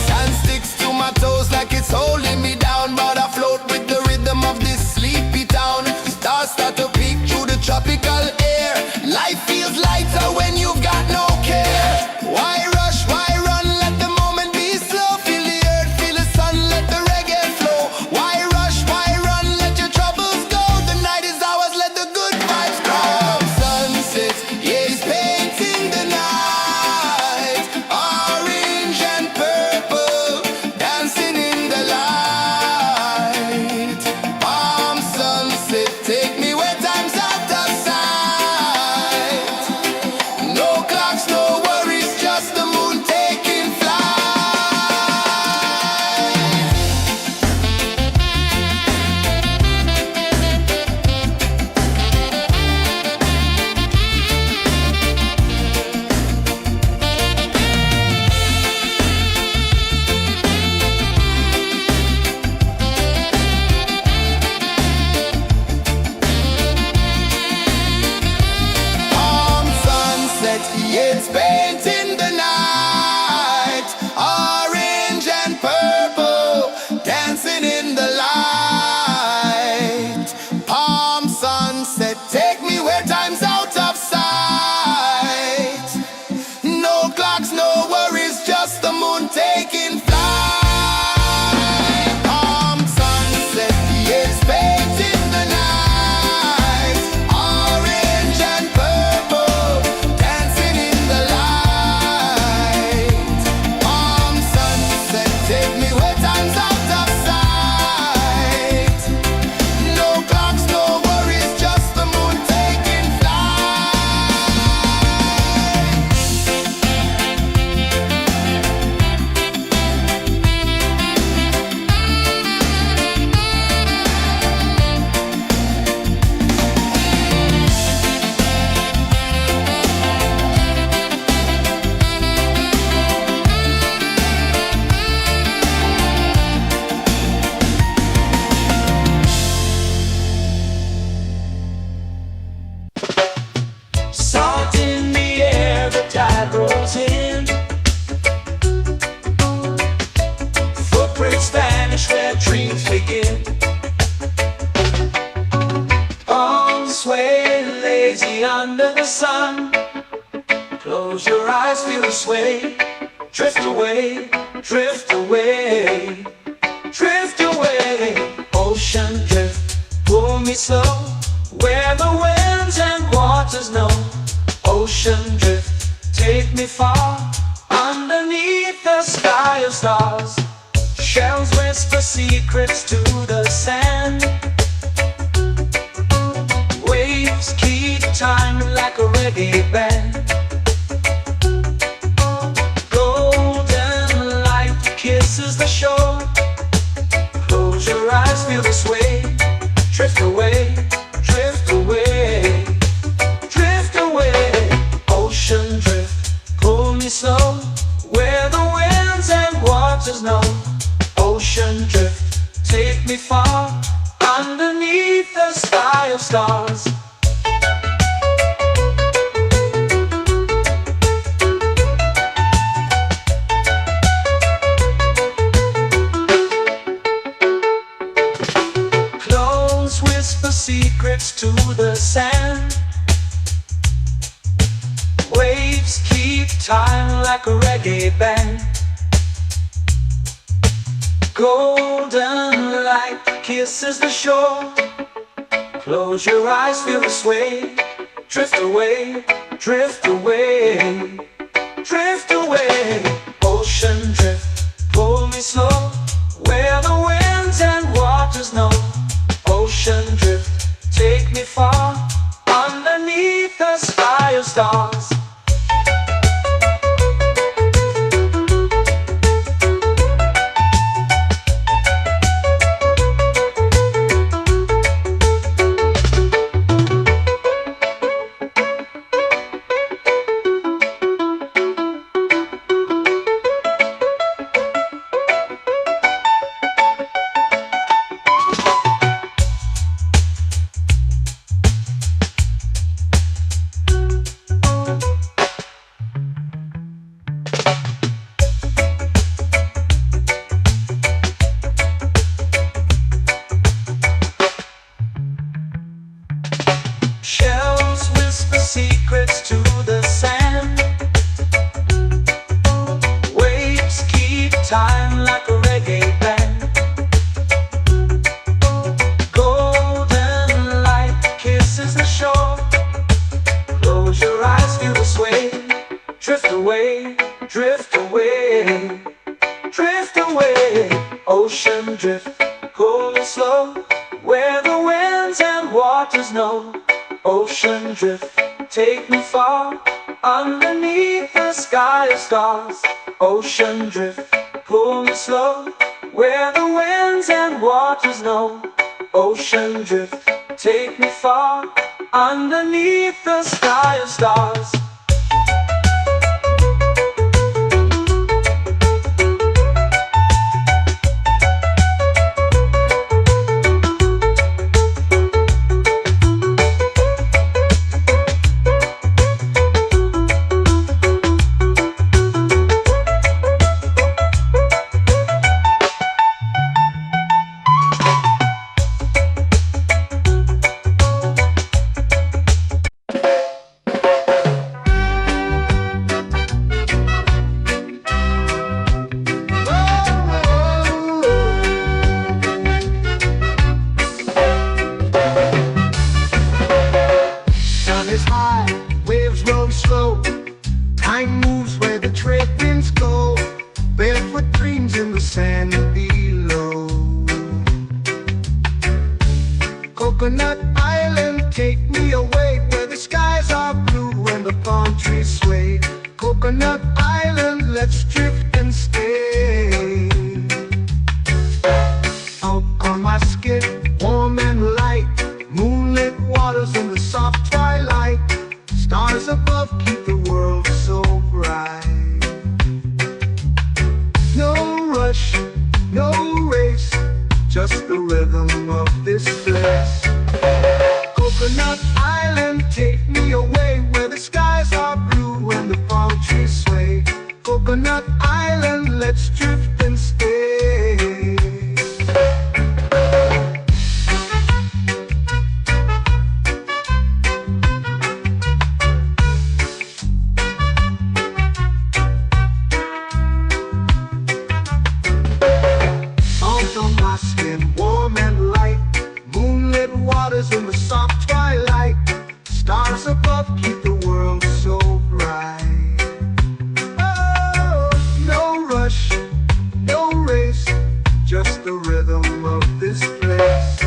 Sand sticks to my toes like it's holding me down, but I float with the rhythm of this sleepy town. Stars start to peek through the tropical air. Life feels lighter when you've got no care. Why rush, why run, let the moment be slow. Feel the earth, feel the sun, let the reggae flow. Why rush, why run, let your troubles go. The night is ours, let the good vibes come. Sunset, yeah, it's painting the night. Orange and purple, dancing in the light. Palm sunset, take me where time's out of sight. No clocks, no worries, just the moon taking flight. Palm sunset, yeah, it's painting the night. Orange and purple, dancing in the light. Palm sunset, take me where time's out of sight. No clocks, no worries, just the moon taking flight. Palm sunset, yeah, it's painting the night. Orange and purple, dancing in the light. Palm sunset, take me where time's out of sight. No clocks, no worries, just the moon taking flight. Salt in the air, the tide rolls in. Footprints vanish where dreams begin. Arms sway lazy under the sun. Close your eyes, feel the sway. Drift away, drift away, drift away. Ocean drift, pull me slow, where the winds and waters know. Ocean drift, take me far, underneath the sky of stars. Shells whisper secrets to the sand. Waves keep time like a reggae band. Golden light kisses the shore. Close your eyes, feel the sway. Drift away, drift away, drift away. Ocean drift, pull me slow, where the winds and waters know. Ocean drift, take me far, underneath the sky of stars. Close whisper secrets to the sand. Waves keep time like a reggae band. Golden light kisses the shore. Close your eyes, feel the sway. Drift away, drift away, drift away. Ocean drift, pull me slow, where the winds and waters know. Ocean drift, take me far, underneath the sky of stars. Shells whisper secrets to the sand. Waves keep time like a reggae band. Golden light kisses the shore. Close your eyes, feel the sway. Drift away, drift away, drift away. Ocean drift, cool and slow, where the winds and waters know. Ocean drift, take me far, underneath the sky of stars. Ocean drift, pull me slow, where the winds and waters know. Ocean drift, take me far, underneath the sky of stars. Is high, waves roll slow. Time moves where the trade winds go. Barefoot dreams in the sand below. Coconut Island, take me away, where the skies are blue and the palm trees sway. Coconut Island, let's drift and stay. Out on my skin, warm and light, moonlit waters in the soft twilight. Stars above keep the world so bright. No rush, no race, just the rhythm of this place. Coconut Island, take me away, where the skies are blue and the palm trees sway. Coconut Island, let's drift and stay. Warm and light, moonlit waters in the soft twilight. Stars above keep the world so bright. Oh, no rush, no race, just the rhythm of this place.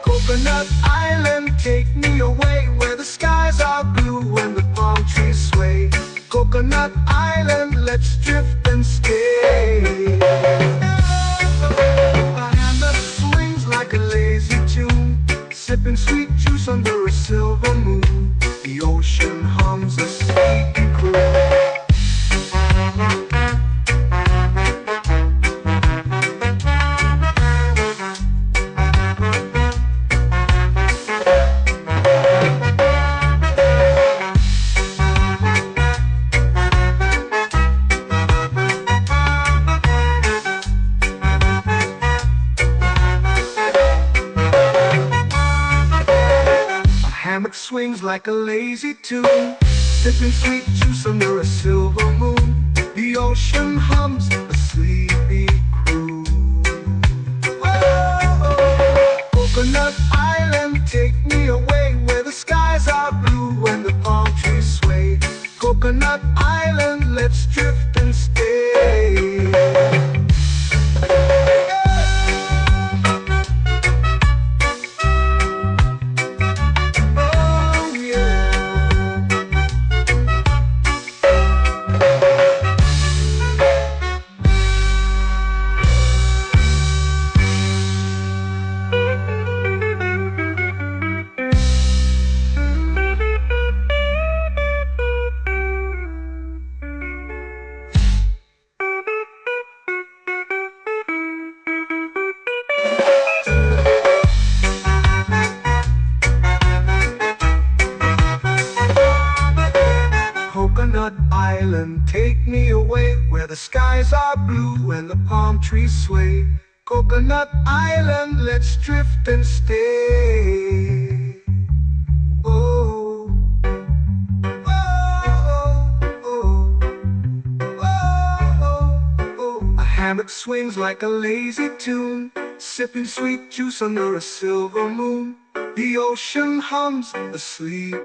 Coconut Island, take me away, where the skies are blue and the palm trees sway. Coconut Island, let's drift and stay. Sipping sweet juice under a silver moon. The ocean hums a sleepy croon. Swings like a lazy tune, sipping sweet juice under a silver moon. The ocean hums a sleepy croon. skies are blue and the palm trees sway. Coconut Island, let's drift and stay. Oh, oh, oh, oh. A hammock swings like a lazy tune, sipping sweet juice under a silver moon. The ocean hums asleep.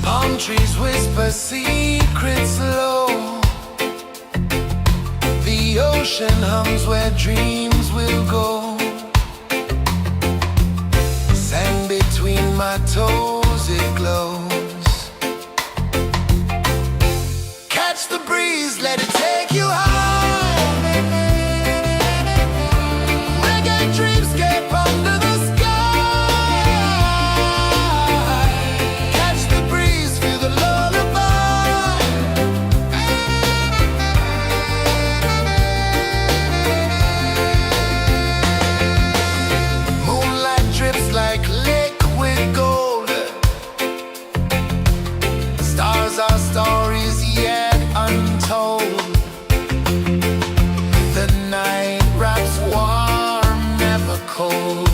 Palm trees whisper secrets low. The ocean hums where dreams will go. Sand between my toes, it glows. Catch the breeze, let it take you high. Reggae dreamscape under the sky. Catch the breeze, feel the lullaby. Moonlight drips like liquid gold. Stars are stories yet untold. The night wraps warm, never cold.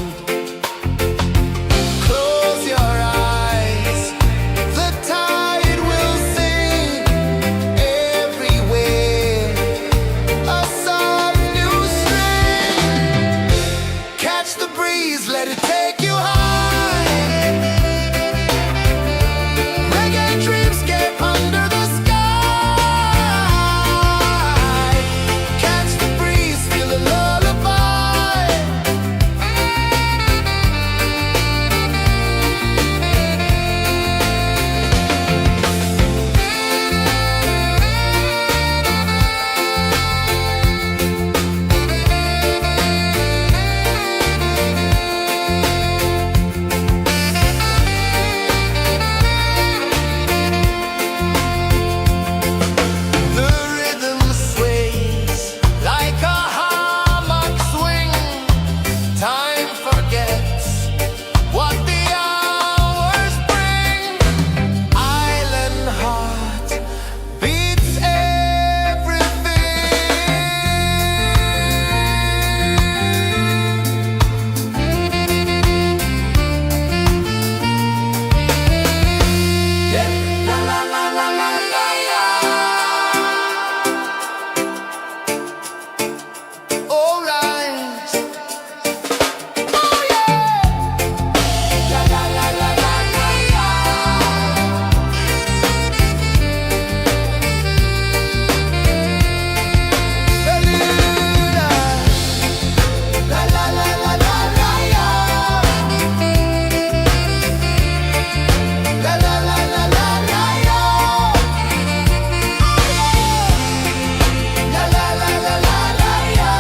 Close your eyes, the tide will sing everywhere. A soft new string. Catch the breeze, let it take you high. Reggae dreamscape under the sky. Catch the breeze, feel the lullaby. The rhythm sways like a hammock swing. Time forgets what the hours bring. Island heart beats everything. Yeah. La la la la la la la. All right. Oh yeah. La la la la la la la. La la la la la la la. La la la la la la la. La la la la la la la.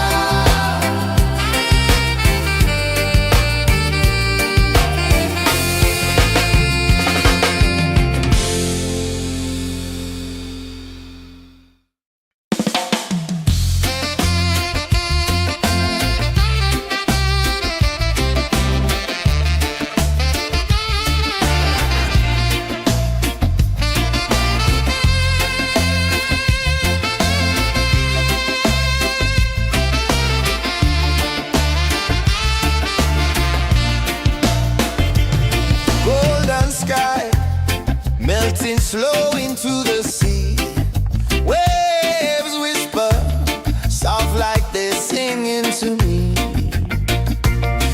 Golden sky melting slow into the sea. Waves whisper soft like they're singing to me.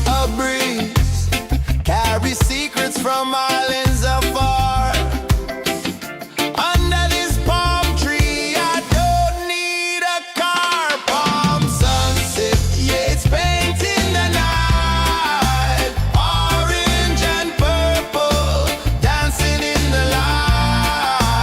A breeze carries secrets from islands afar. Under this palm tree, I don't need a car. Palm sunset, yeah, it's painting the night. Orange and purple dancing in the light.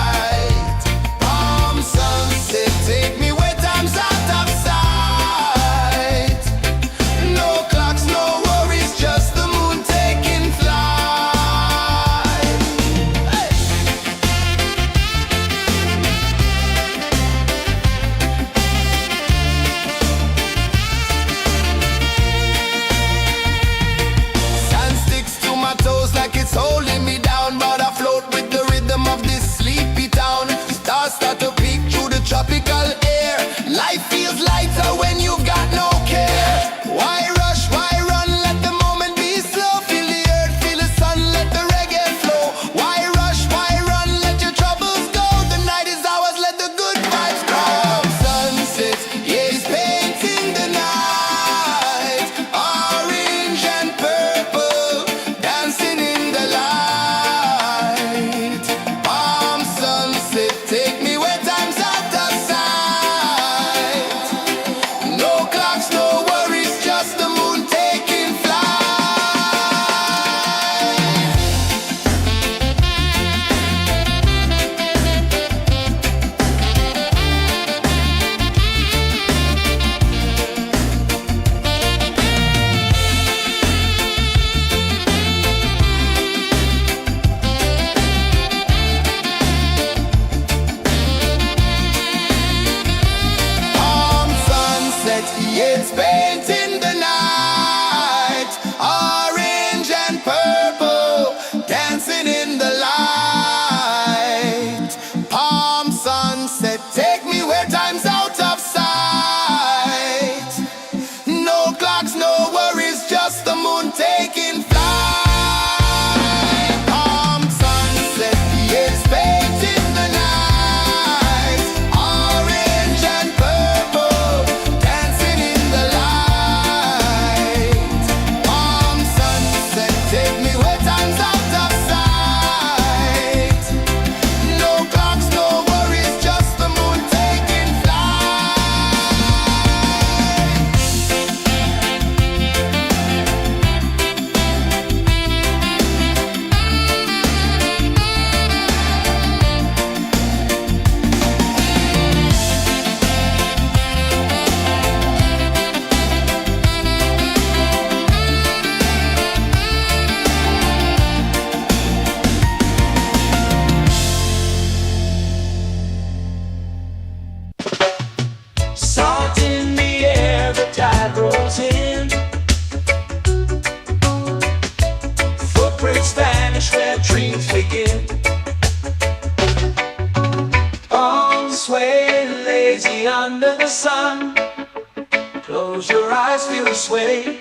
sway.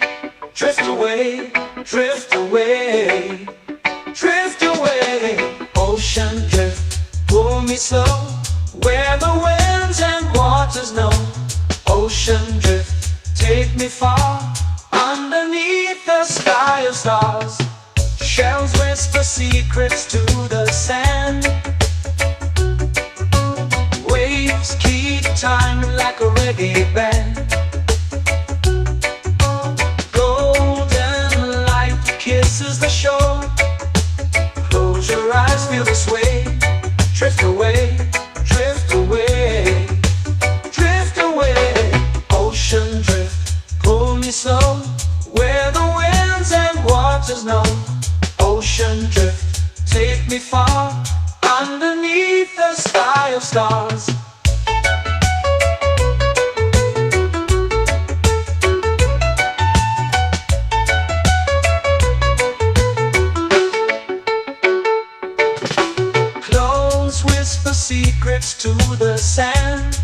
Drift away, drift away, drift away. Ocean drift, pull me slow, where the winds and waters know. Ocean drift, take me far, underneath the sky of stars. Shells whisper secrets to the sand. Waves keep time like a reggae band. Golden light kisses the shore. Close your eyes, feel the sway. Drift away, drift away, drift away. Ocean drift, pull me slow, where the winds and waters know. Ocean drift, take me far, underneath the sky of stars. Clones whisper secrets to the sand.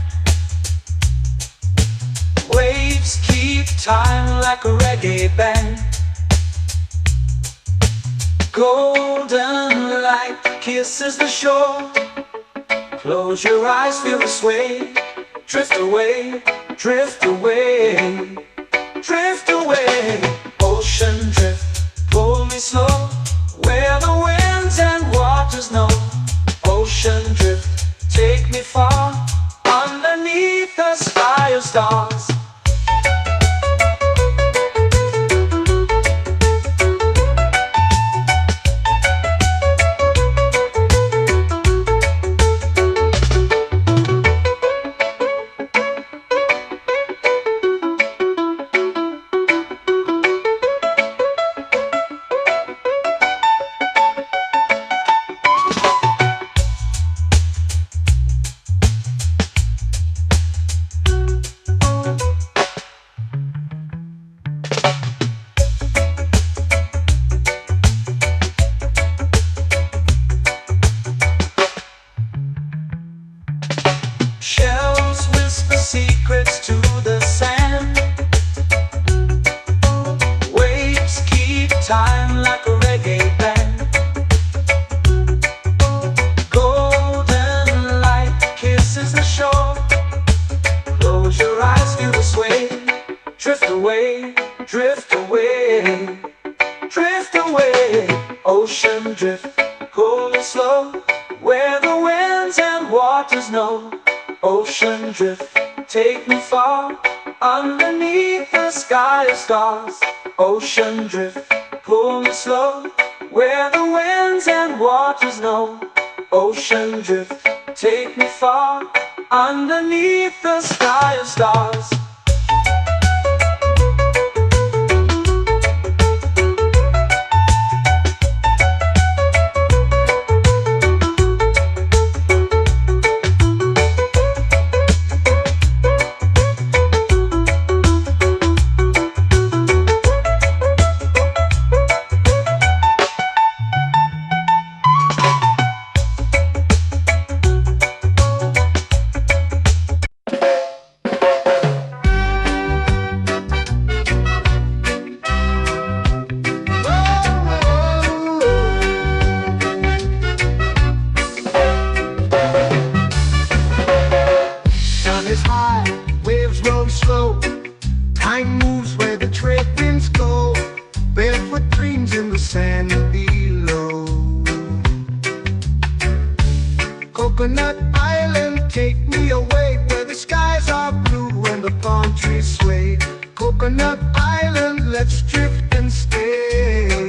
Waves keep time like a reggae band. Golden light kisses the shore. Close your eyes, feel the sway. Drift away, drift away, drift away. Ocean drift, pull me slow, where the winds and waters know. Ocean drift, take me far, underneath the sky of stars. Shells whisper secrets to the sand. Waves keep time like a reggae band. Golden light kisses the shore. Close your eyes, feel the sway. Drift away, drift away, drift away. Ocean drift, pull me slow, where the winds and waters know. Ocean drift, take me far, underneath the sky of stars. Ocean drift, pull me slow, where the winds and waters know. Ocean drift, take me far, underneath the sky of stars. Is high, waves roll slow. Time moves where the trade winds go. Barefoot dreams in the sand below. Coconut Island, take me away, where the skies are blue and the palm trees sway. Coconut Island, let's drift and stay.